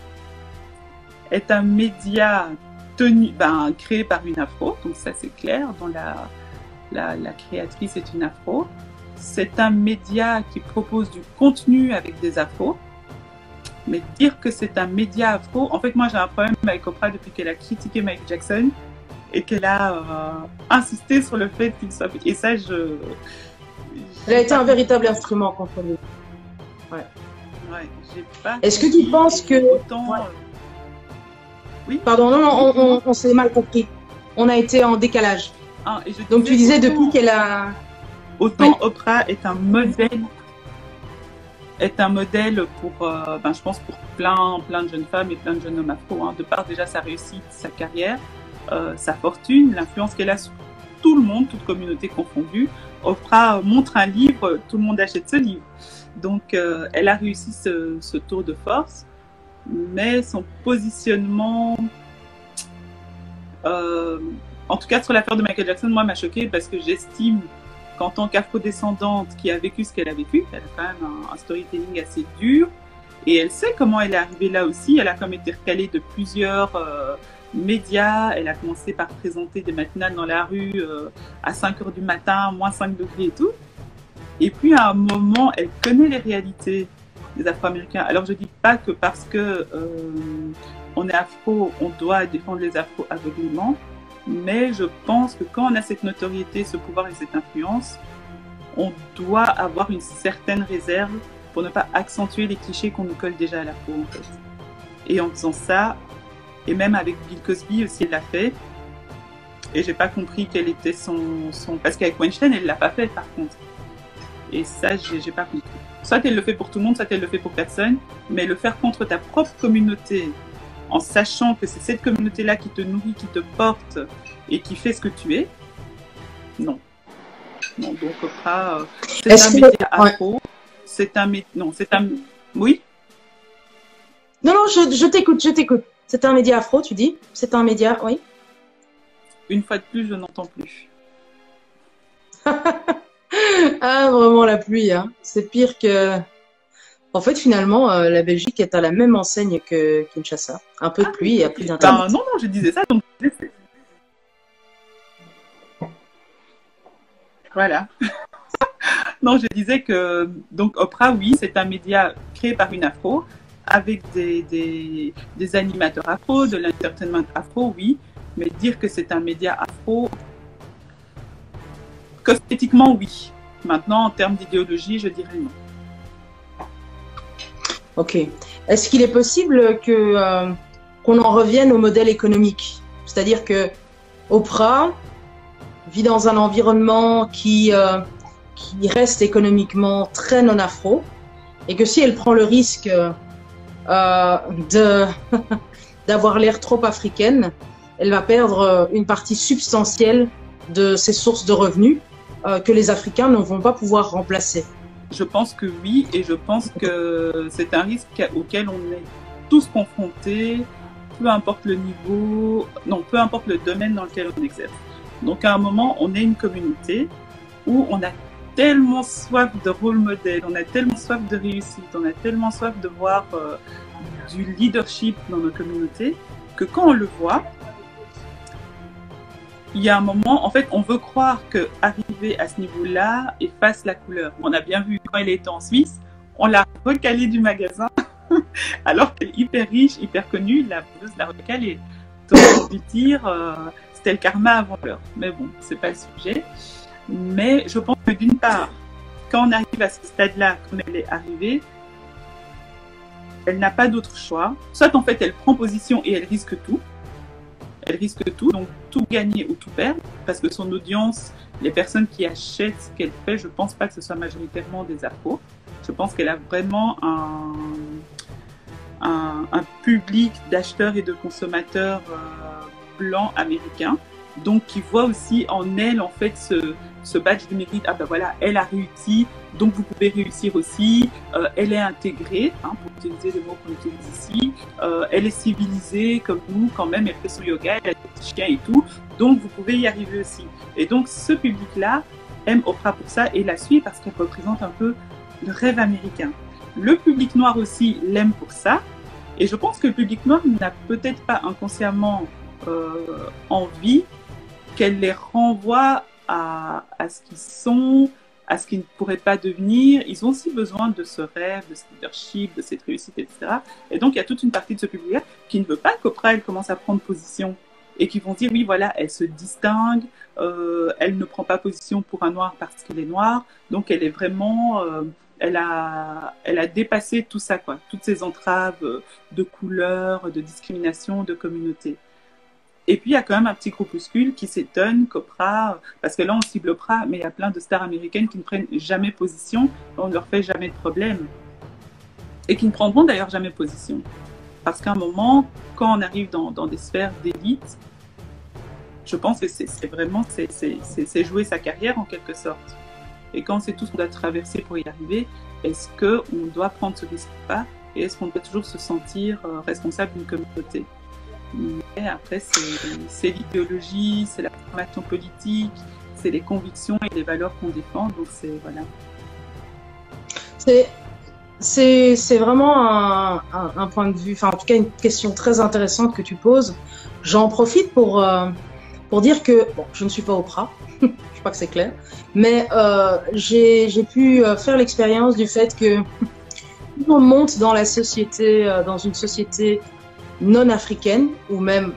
est un média créé par une afro, donc ça c'est clair, dont la créatrice est une afro. C'est un média qui propose du contenu avec des afros. Mais dire que c'est un média afro, en fait moi j'ai un problème avec Oprah depuis qu'elle a critiqué Michael Jackson et qu'elle a insisté sur le fait qu'il soit... Et ça elle a été un véritable instrument contre lui. Ouais. Ouais, j'ai pas... Est-ce que tu penses que... Autant, ouais. Oui. Pardon, non, on s'est mal compris. On a été en décalage. Donc tu disais depuis qu'elle a... Autant ouais. Oprah est un modèle pour, je pense, pour plein de jeunes femmes et plein de jeunes hommes afro, de par déjà sa réussite, sa carrière, sa fortune, l'influence qu'elle a sur tout le monde, toute communauté confondue. Oprah montre un livre, tout le monde achète ce livre. Donc, elle a réussi ce tour de force, mais son positionnement, en tout cas sur l'affaire de Michael Jackson, moi, m'a choquée parce que j'estime qu'en tant qu'afro-descendante qui a vécu ce qu'elle a vécu, elle a quand même un storytelling assez dur, et elle sait comment elle est arrivée là aussi. Elle a comme été recalée de plusieurs médias. Elle a commencé par présenter des matinales dans la rue à 5h du matin, moins 5 degrés et tout. Et puis à un moment, elle connaît les réalités des Afro-Américains. Alors je dis pas que parce que on est afro, on doit défendre les afro aveuglément. Mais je pense que quand on a cette notoriété, ce pouvoir et cette influence, on doit avoir une certaine réserve pour ne pas accentuer les clichés qu'on nous colle déjà à la peau, en fait. Et en faisant ça, Et même avec Bill Cosby aussi, elle l'a fait. Et j'ai pas compris quel était son... Parce qu'avec Weinstein, elle l'a pas fait par contre. Et ça, j'ai pas compris. Soit elle le fait pour tout le monde, soit elle le fait pour personne. Mais le faire contre ta propre communauté, en sachant que c'est cette communauté-là qui te nourrit, qui te porte et qui fait ce que tu es, non. Non, donc Oprah, c'est un média afro. C'est un... Non, c'est un... Oui? Non, je t'écoute. C'est un média afro, tu dis? C'est un média, oui. Une fois de plus, je n'entends plus. Ah, vraiment la pluie, hein. C'est pire que... En fait, finalement, la Belgique est à la même enseigne que Kinshasa. Un peu de pluie et plus d'internet. Non, je disais ça, donc... Voilà. Non, je disais que... Donc, Oprah, oui, c'est un média créé par une afro, avec des animateurs afro, de l'entertainment afro, oui. Mais dire que c'est un média afro, cosmétiquement, oui. Maintenant, en termes d'idéologie, je dirais non. Ok. Est-ce qu'il est possible que qu'on en revienne au modèle économique? C'est-à-dire que Oprah vit dans un environnement qui reste économiquement très non-afro, et que si elle prend le risque d'avoir l'air trop africaine, elle va perdre une partie substantielle de ses sources de revenus que les Africains ne vont pas pouvoir remplacer. Je pense que oui, et je pense que c'est un risque auquel on est tous confrontés, peu importe le niveau, non, peu importe le domaine dans lequel on exerce. Donc à un moment, on est une communauté où on a tellement soif de rôle modèle, on a tellement soif de réussite, on a tellement soif de voir du leadership dans nos communautés, que quand on le voit, il y a un moment, en fait, on veut croire qu'arriver à ce niveau-là efface la couleur. On a bien vu quand elle était en Suisse, on l'a recalée du magasin, alors qu'elle est hyper riche, hyper connue, la vendeuse l'a recalée. Donc, on peut dire, c'était le karma avant l'heure. Mais bon, c'est pas le sujet. Mais je pense que d'une part, quand on arrive à ce stade-là, comme elle est arrivée, elle n'a pas d'autre choix. Soit en fait, elle prend position et elle risque tout. Elle risque tout, donc tout gagner ou tout perdre, parce que son audience, les personnes qui achètent ce qu'elle fait, je pense pas que ce soit majoritairement des afros. Je pense qu'elle a vraiment un public d'acheteurs et de consommateurs blancs américains, donc qui voient aussi en elle en fait ce badge de mérite. Ah ben voilà, elle a réussi, donc vous pouvez réussir aussi. Elle est intégrée, hein, pour utiliser les mots qu'on utilise ici. Elle est civilisée comme nous quand même, elle fait son yoga, elle a des petits chiens et tout, donc vous pouvez y arriver aussi. Et donc ce public-là aime Oprah pour ça et la suit parce qu'elle représente un peu le rêve américain. Le public noir aussi l'aime pour ça, et je pense que le public noir n'a peut-être pas inconsciemment envie qu'elle les renvoie à ce qu'ils sont, à ce qu'ils ne pourraient pas devenir. Ils ont aussi besoin de ce rêve, de ce leadership, de cette réussite, etc. Et donc, il y a toute une partie de ce public-là qui ne veut pas qu'Oprah, elle commence à prendre position et qui vont dire, oui, voilà, elle se distingue, elle ne prend pas position pour un noir parce qu'elle est noire, donc elle est vraiment... elle a dépassé tout ça, quoi, toutes ces entraves de couleur, de discrimination, de communauté. Et puis, il y a quand même un petit groupuscule qui s'étonne qu'Oprah, parce que là, on cible Oprah, mais il y a plein de stars américaines qui ne prennent jamais position, on ne leur fait jamais de problème. Et qui ne prendront d'ailleurs jamais position. Parce qu'à un moment, quand on arrive dans des sphères d'élite, je pense que c'est vraiment jouer sa carrière en quelque sorte. Et quand c'est tout ce qu'on doit traverser pour y arriver, est-ce qu'on doit prendre ce risque ou pas? Et est-ce qu'on doit toujours se sentir responsable d'une communauté? Mais après, c'est l'idéologie, c'est la formation politique, c'est les convictions et les valeurs qu'on défend. Donc, voilà. C'est vraiment un point de vue, enfin, en tout cas, une question très intéressante que tu poses. J'en profite pour dire que, bon, je ne suis pas Oprah, je crois que c'est clair, mais j'ai pu faire l'expérience du fait que on monte dans la société, dans une société non africaine, ou même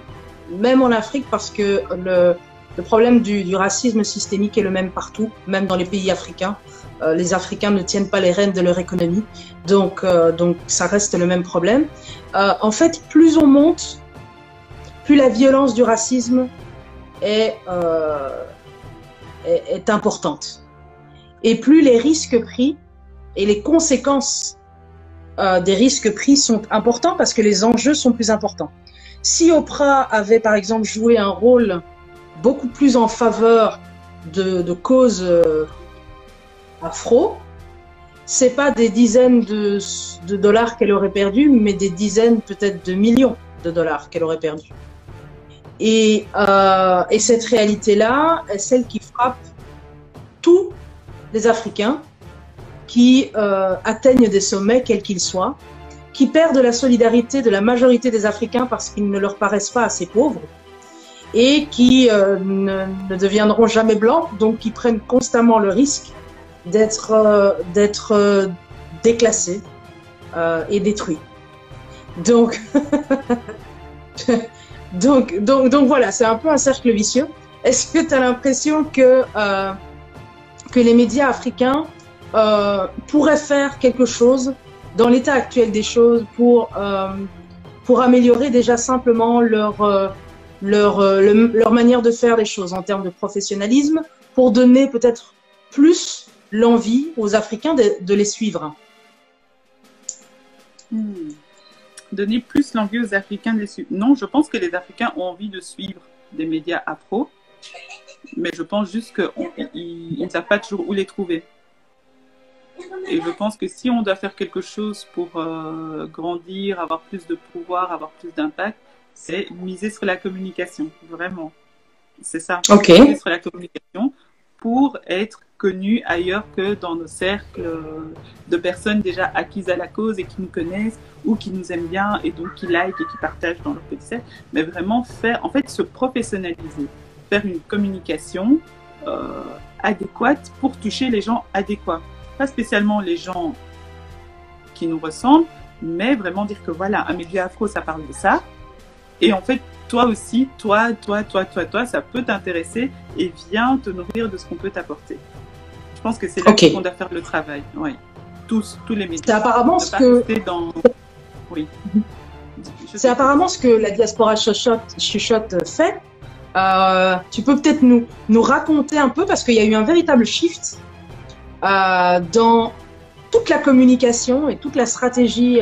en Afrique, parce que le problème du racisme systémique est le même partout, même dans les pays africains. Les Africains ne tiennent pas les rênes de leur économie, donc ça reste le même problème. En fait, plus on monte plus la violence du racisme est importante. Et plus les risques pris et les conséquences des risques pris sont importants parce que les enjeux sont plus importants. Si Oprah avait par exemple joué un rôle beaucoup plus en faveur de causes afro, c'est pas des dizaines de dollars qu'elle aurait perdu, mais des dizaines peut-être de millions de dollars qu'elle aurait perdu. Et cette réalité-là est celle qui frappe tous les Africains qui atteignent des sommets, quels qu'ils soient, qui perdent la solidarité de la majorité des Africains parce qu'ils ne leur paraissent pas assez pauvres et qui ne deviendront jamais blancs, donc qui prennent constamment le risque d'être déclassés et détruits. Donc, donc voilà, c'est un peu un cercle vicieux. Est-ce que tu as l'impression que les médias africains pourraient faire quelque chose dans l'état actuel des choses pour améliorer déjà simplement leur manière de faire les choses en termes de professionnalisme, pour donner peut-être plus l'envie aux Africains de les suivre? Donner plus l'envie aux Africains de les suivre. Non, je pense que les Africains ont envie de suivre des médias afro, mais je pense juste qu'ils ne savent pas toujours où les trouver. Et je pense que si on doit faire quelque chose pour grandir, avoir plus de pouvoir, avoir plus d'impact, c'est miser sur la communication, vraiment. C'est ça. Okay. Miser sur la communication pour être connu ailleurs que dans nos cercles de personnes déjà acquises à la cause et qui nous connaissent ou qui nous aiment bien et donc qui like et qui partagent dans leur petit cercle. Mais vraiment faire, en fait, se professionnaliser, faire une communication adéquate pour toucher les gens adéquats. Pas spécialement les gens qui nous ressemblent, mais vraiment dire que voilà, un média afro, ça parle de ça. Et en fait, toi aussi, toi, ça peut t'intéresser et viens te nourrir de ce qu'on peut t'apporter. Je pense que c'est là qu'on doit faire le travail. Oui. Tous les médias. C'est apparemment ce que... Oui. C'est apparemment ce que la diaspora chuchote fait. Tu peux peut-être nous raconter un peu, parce qu'il y a eu un véritable shift dans toute la communication et toute la stratégie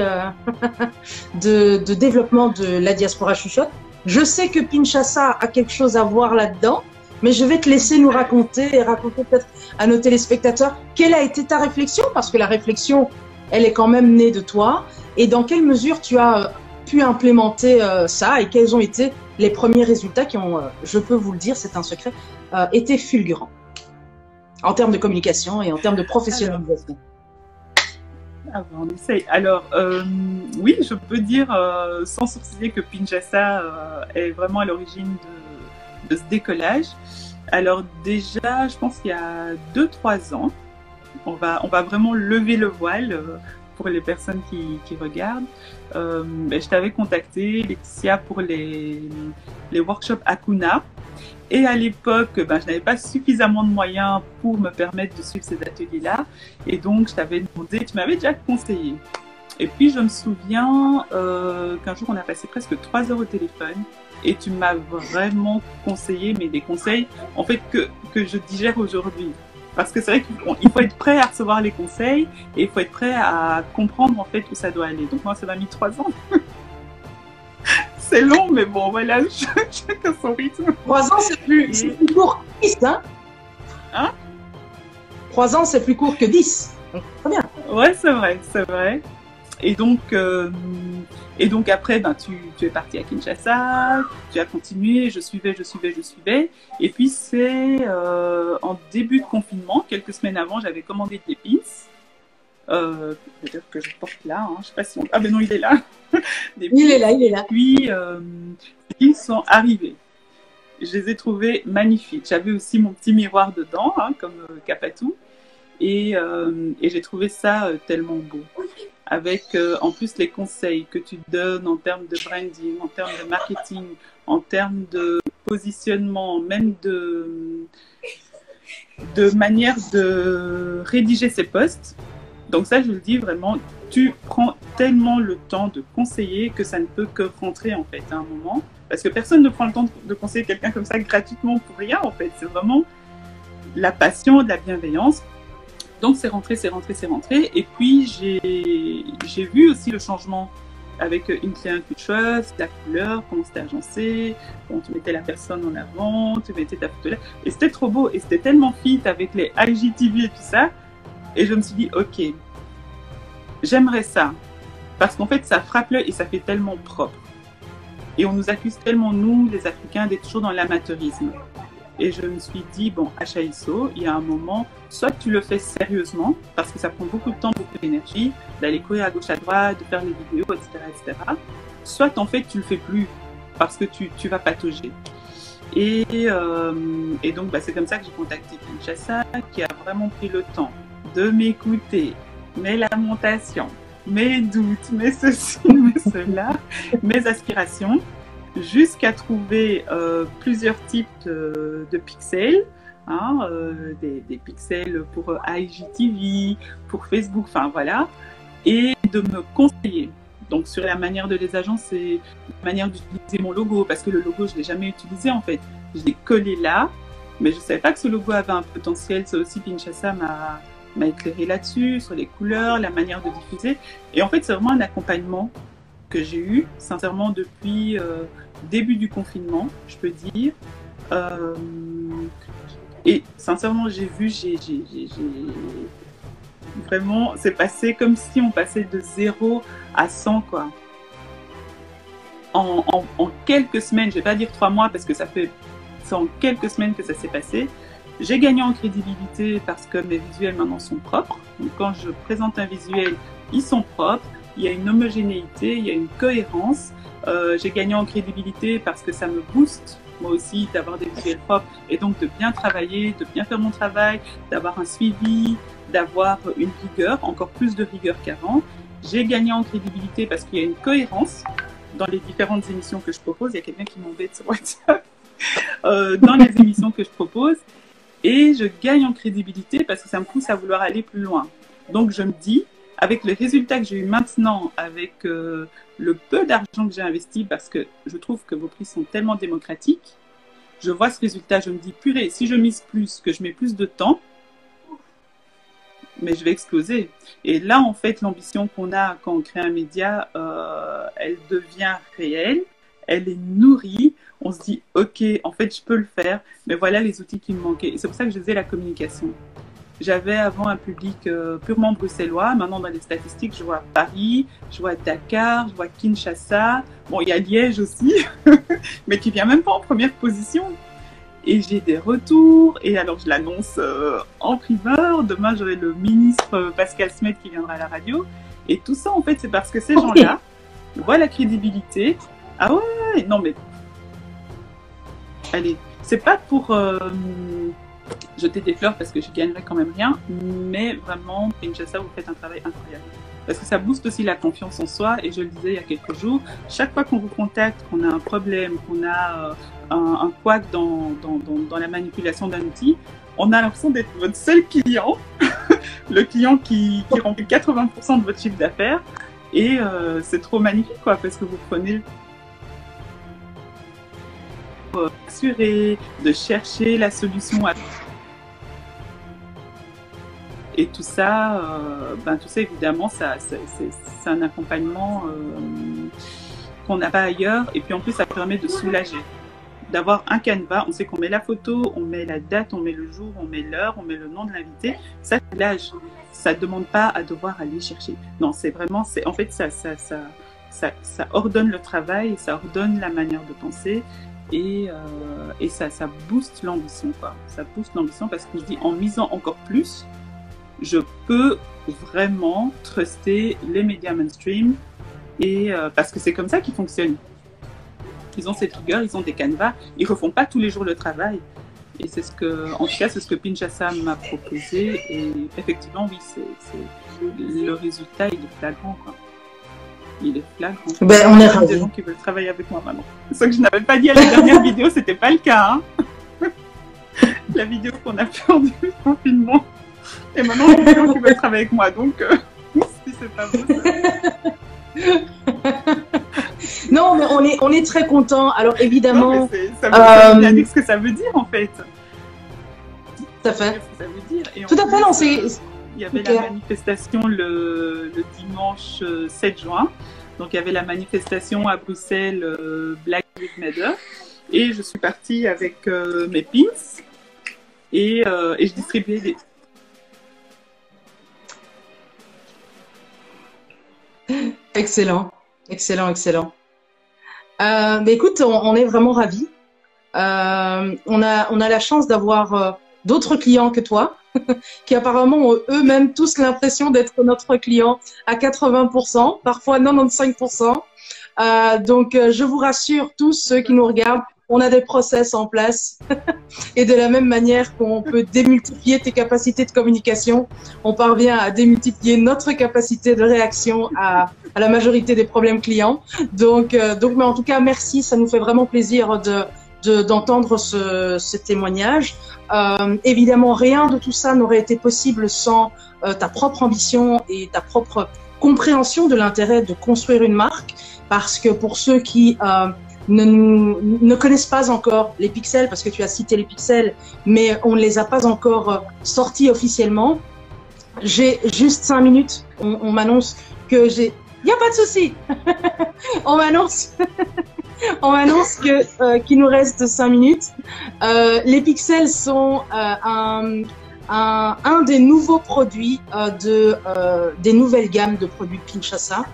de développement de la diaspora chuchote. Je sais que Pinchasa a quelque chose à voir là-dedans, mais je vais te laisser nous raconter et raconter peut-être à nos téléspectateurs quelle a été ta réflexion, parce que la réflexion, elle est quand même née de toi, et dans quelle mesure tu as pu implémenter ça, et quels ont été les premiers résultats qui ont, je peux vous le dire, c'est un secret, été fulgurants en termes de communication et en termes de professionnalisation. On essaye. Alors, oui, je peux dire sans sourciller que Pinchasa est vraiment à l'origine de ce décollage. Alors déjà, je pense qu'il y a 2-3 ans, on va vraiment lever le voile pour les personnes qui regardent. Je t'avais contacté, Laetitia, pour les workshops Akuna. Et à l'époque, je n'avais pas suffisamment de moyens pour me permettre de suivre ces ateliers-là. Et donc, je t'avais demandé, tu m'avais déjà conseillé. Et puis, je me souviens qu'un jour, on a passé presque 3 heures au téléphone. Et tu m'as vraiment conseillé, mais des conseils, en fait, que je digère aujourd'hui. Parce que c'est vrai qu'il faut être prêt à recevoir les conseils et il faut être prêt à comprendre, en fait, où ça doit aller. Donc, moi, ça m'a mis 3 ans. C'est long, mais bon, voilà, chacun son rythme. 3 ans, c'est plus court que 10, hein? 3 ans, c'est plus court que 10. Donc, très bien. Ouais, c'est vrai. Et donc après, tu es parti à Kinshasa, tu as continué, je suivais. Et puis, c'est en début de confinement, quelques semaines avant, j'avais commandé des pins. Que je porte là, hein. Je sais pas si on... Ah ben non, il est là. Il est là. Puis, ils sont arrivés. Je les ai trouvés magnifiques. J'avais aussi mon petit miroir dedans, hein, comme Capatou. Et j'ai trouvé ça tellement beau. Avec en plus les conseils que tu donnes en termes de branding, en termes de marketing, en termes de positionnement, même de manière de rédiger ses posts. Donc ça, je le dis vraiment, tu prends tellement le temps de conseiller que ça ne peut que rentrer en fait à un moment. Parce que personne ne prend le temps de conseiller quelqu'un comme ça gratuitement pour rien en fait. C'est vraiment la passion, de la bienveillance. Donc c'est rentré, c'est rentré, c'est rentré. Et puis j'ai vu aussi le changement avec une client que tu trust, la couleur, comment c'était agencé, bon, tu mettais la personne en avant, tu mettais ta photo là. Et c'était trop beau. Et c'était tellement fit avec les IGTV et tout ça. Et je me suis dit, ok, j'aimerais ça. Parce qu'en fait, ça frappe l'œil et ça fait tellement propre. Et on nous accuse tellement, nous, les Africains, d'être toujours dans l'amateurisme. Et je me suis dit, bon, Achaïso, il y a un moment, soit tu le fais sérieusement, parce que ça prend beaucoup de temps, beaucoup d'énergie, d'aller courir à gauche, à droite, de faire les vidéos, etc., etc. Soit, en fait, tu le fais plus, parce que tu vas patauger. Et donc, bah, c'est comme ça que j'ai contacté Kinshasa, qui a vraiment pris le temps de m'écouter, mes lamentations, mes doutes, mes ceci, mes cela, mes aspirations, jusqu'à trouver plusieurs types de pixels, hein, des pixels pour IGTV, pour Facebook, enfin voilà, et de me conseiller. Donc sur la manière de les agencer, la manière d'utiliser mon logo, parce que le logo, je ne l'ai jamais utilisé en fait. Je l'ai collé là, mais je ne savais pas que ce logo avait un potentiel. Ça aussi, Kinshasa m'a éclairé là-dessus, sur les couleurs, la manière de diffuser. Et en fait, c'est vraiment un accompagnement que j'ai eu, sincèrement, depuis début du confinement, je peux dire. Et sincèrement, j'ai vu, vraiment, c'est passé comme si on passait de 0 à 100, quoi. En quelques semaines, je ne vais pas dire 3 mois, parce que c'est en quelques semaines que ça s'est passé. J'ai gagné en crédibilité parce que mes visuels maintenant sont propres. Donc quand je présente un visuel, ils sont propres. Il y a une homogénéité, il y a une cohérence. J'ai gagné en crédibilité parce que ça me booste, moi aussi, d'avoir des visuels propres et donc de bien travailler, de bien faire mon travail, d'avoir un suivi, d'avoir une rigueur, encore plus de rigueur qu'avant. J'ai gagné en crédibilité parce qu'il y a une cohérence dans les différentes émissions que je propose. Il y a quelqu'un qui m'embête sur WhatsApp. Dans les émissions que je propose. Et je gagne en crédibilité parce que ça me pousse à vouloir aller plus loin. Donc je me dis, avec le résultat que j'ai eu maintenant, avec le peu d'argent que j'ai investi, parce que je trouve que vos prix sont tellement démocratiques, je vois ce résultat, je me dis, purée, si je mise plus, que je mets plus de temps, mais je vais exploser. Et là, en fait, l'ambition qu'on a quand on crée un média, elle devient réelle, elle est nourrie. On se dit, ok, en fait, je peux le faire, mais voilà les outils qui me manquaient. Et c'est pour ça que je faisais la communication. J'avais avant un public purement bruxellois. Maintenant, dans les statistiques, je vois Paris, je vois Dakar, je vois Kinshasa. Bon, il y a Liège aussi, mais qui vient même pas en première position. Et j'ai des retours. Et alors, je l'annonce en primeur. Demain, j'aurai le ministre Pascal Smet qui viendra à la radio. Et tout ça, en fait, c'est parce que ces gens-là voient la crédibilité. Ah ouais, non mais... Allez, c'est pas pour jeter des fleurs parce que je gagnerai quand même rien, mais vraiment, Kinshasa, vous faites un travail incroyable. Parce que ça booste aussi la confiance en soi, et je le disais il y a quelques jours, chaque fois qu'on vous contacte, qu'on a un problème, qu'on a un couac dans la manipulation d'un outil, on a l'impression d'être votre seul client, le client qui remplit 80% de votre chiffre d'affaires, et c'est trop magnifique, quoi, parce que vous prenez assurer, de chercher la solution à... Et tout ça, tout ça évidemment, c'est un accompagnement qu'on n'a pas ailleurs. Et puis en plus, ça permet de soulager, d'avoir un canevas. On sait qu'on met la photo, on met la date, on met le jour, on met l'heure, on met le nom de l'invité. Ça soulage. Ça ne demande pas à devoir aller chercher. Non, c'est vraiment, en fait, ça ordonne le travail, ça ordonne la manière de penser. Et ça booste l'ambition, quoi. Ça booste l'ambition parce que je dis, en misant encore plus, je peux vraiment truster les médias mainstream, et parce que c'est comme ça qu'ils fonctionnent. Ils ont cette rigueur, ils ont des canevas, ils refont pas tous les jours le travail. Et c'est en tout cas, c'est ce que Kinshasa m'a proposé. Et effectivement, oui, le résultat, il est flagrant, quoi. Il est flagrant. Ben, on est ravis. Il y a des gens qui veulent travailler avec moi maintenant. C'est ce que je n'avais pas dit à la dernière vidéo, c'était pas le cas. Hein. La vidéo qu'on a fait en début de confinement. Et maintenant, il y a des gens qui veulent travailler avec moi. Donc, si c'est pas beau ça. Non, mais on est très contents. Alors évidemment, ça veut bien dire ce que ça veut dire en fait. Tout à fait. Ça veut dire. Et tout à fait, non, c'est. Il y avait la manifestation le dimanche 7 juin. Donc il y avait la manifestation à Bruxelles Black Lives Matter. Et je suis partie avec mes pins et je distribuais des. Excellent, excellent, excellent. Mais écoute, on est vraiment ravis. On a la chance d'avoir d'autres clients que toi, qui apparemment ont eux-mêmes tous l'impression d'être notre client à 80%, parfois 95%. Donc, je vous rassure tous ceux qui nous regardent, on a des process en place et de la même manière qu'on peut démultiplier tes capacités de communication, on parvient à démultiplier notre capacité de réaction à la majorité des problèmes clients. Donc, mais en tout cas, merci, ça nous fait vraiment plaisir d'entendre ce témoignage. Évidemment, rien de tout ça n'aurait été possible sans ta propre ambition et ta propre compréhension de l'intérêt de construire une marque, parce que pour ceux qui ne connaissent pas encore les pixels, parce que tu as cité les pixels, mais on ne les a pas encore sortis officiellement. J'ai juste 5 minutes. On m'annonce que j'ai... Il n'y a pas de souci. On m'annonce qu'il nous reste 5 minutes. Les pixels sont un des nouveaux produits des nouvelles gammes de produits de Kinshasa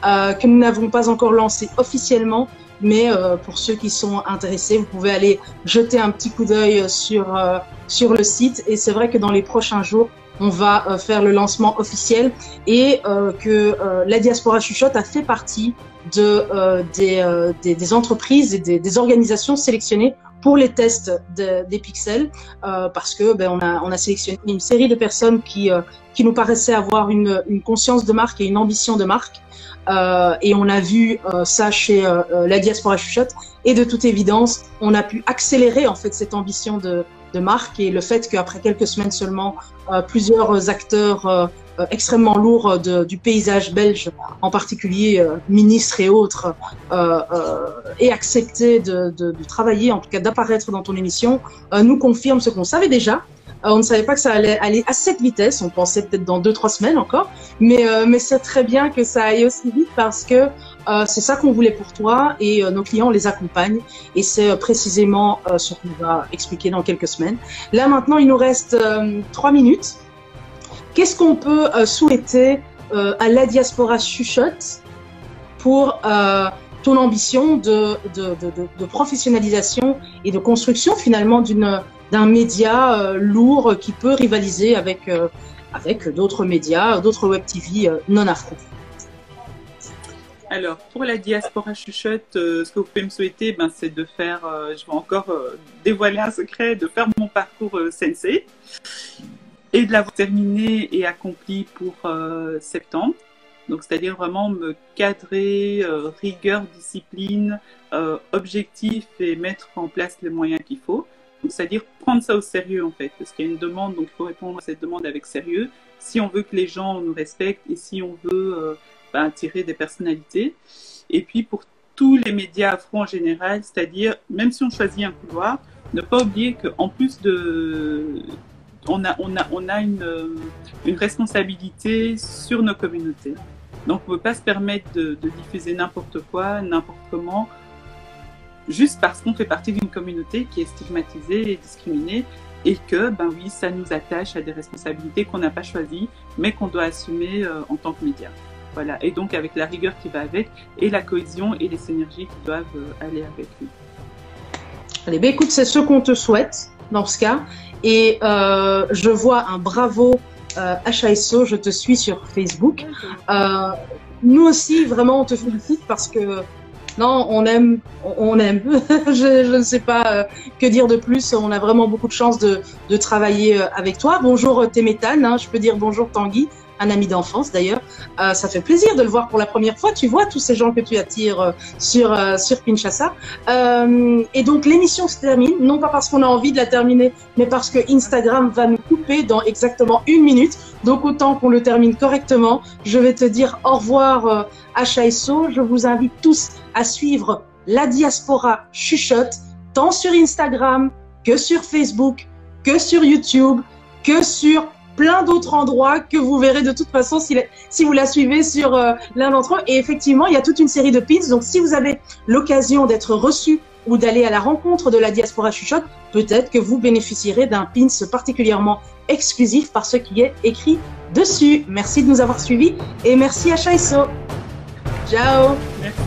que nous n'avons pas encore lancé officiellement. Mais pour ceux qui sont intéressés, vous pouvez aller jeter un petit coup d'œil sur le site. Et c'est vrai que dans les prochains jours, on va faire le lancement officiel et que la Diaspora Chuchote a fait partie des entreprises et des organisations sélectionnées pour les tests des pixels, parce que on a sélectionné une série de personnes qui nous paraissaient avoir une conscience de marque et une ambition de marque. Et on a vu ça chez la Diaspora Chuchote, et de toute évidence, on a pu accélérer en fait cette ambition de marque, et le fait qu'après quelques semaines seulement, plusieurs acteurs extrêmement lourds du paysage belge, en particulier ministres et autres, aient accepté de travailler, en tout cas d'apparaître dans ton émission, nous confirme ce qu'on savait déjà. On ne savait pas que ça allait aller à cette vitesse, on pensait peut-être dans 2-3 semaines encore, mais c'est très bien que ça aille aussi vite, parce que c'est ça qu'on voulait pour toi, et nos clients les accompagnent, et c'est précisément ce qu'on va expliquer dans quelques semaines. Là maintenant, il nous reste 3 minutes. Qu'est-ce qu'on peut souhaiter à la Diaspora Chuchote pour ton ambition de professionnalisation et de construction finalement d'un média lourd qui peut rivaliser avec d'autres médias, d'autres web TV non afro? Alors, pour la Diaspora Chuchote, ce que vous pouvez me souhaiter, c'est de faire, je vais encore dévoiler un secret, de faire mon parcours Sensei et de l'avoir terminé et accompli pour septembre. Donc, c'est-à-dire vraiment me cadrer, rigueur, discipline, objectif, et mettre en place les moyens qu'il faut. C'est-à-dire prendre ça au sérieux en fait, parce qu'il y a une demande, donc il faut répondre à cette demande avec sérieux, si on veut que les gens nous respectent et si on veut attirer des personnalités. Et puis pour tous les médias afro en général, c'est-à-dire même si on choisit un couloir, ne pas oublier qu'en plus on a une responsabilité sur nos communautés. Donc on ne peut pas se permettre de diffuser n'importe quoi, n'importe comment, juste parce qu'on fait partie d'une communauté qui est stigmatisée et discriminée, et que, oui, ça nous attache à des responsabilités qu'on n'a pas choisies, mais qu'on doit assumer en tant que média. Voilà. Et donc, avec la rigueur qui va avec, et la cohésion et les synergies qui doivent aller avec lui. Allez, écoute, c'est ce qu'on te souhaite, dans ce cas. Et je vois un bravo HASO, je te suis sur Facebook. Nous aussi, vraiment, on te félicite parce que non, on aime. je ne sais pas que dire de plus. On a vraiment beaucoup de chance de travailler avec toi. Bonjour Téméthane, je peux dire bonjour Tanguy, un ami d'enfance d'ailleurs. ça fait plaisir de le voir pour la première fois. Tu vois tous ces gens que tu attires sur Kinshasa. Et donc l'émission se termine, non pas parce qu'on a envie de la terminer, mais parce que Instagram va nous couper dans exactement 1 minute. Donc autant qu'on le termine correctement. Je vais te dire au revoir HASO. Je vous invite tous à suivre La Diaspora Chuchote, tant sur Instagram que sur Facebook, que sur YouTube, que sur plein d'autres endroits que vous verrez de toute façon si vous la suivez sur l'un d'entre eux. Et effectivement, il y a toute une série de pins. Donc, si vous avez l'occasion d'être reçu ou d'aller à la rencontre de La Diaspora Chuchote, peut-être que vous bénéficierez d'un pins particulièrement exclusif par ce qui est écrit dessus. Merci de nous avoir suivis et merci à HASO. Ciao. Merci.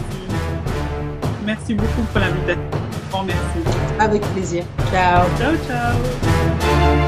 Merci beaucoup pour l'invitation. Merci. Avec plaisir. Ciao. Ciao, ciao.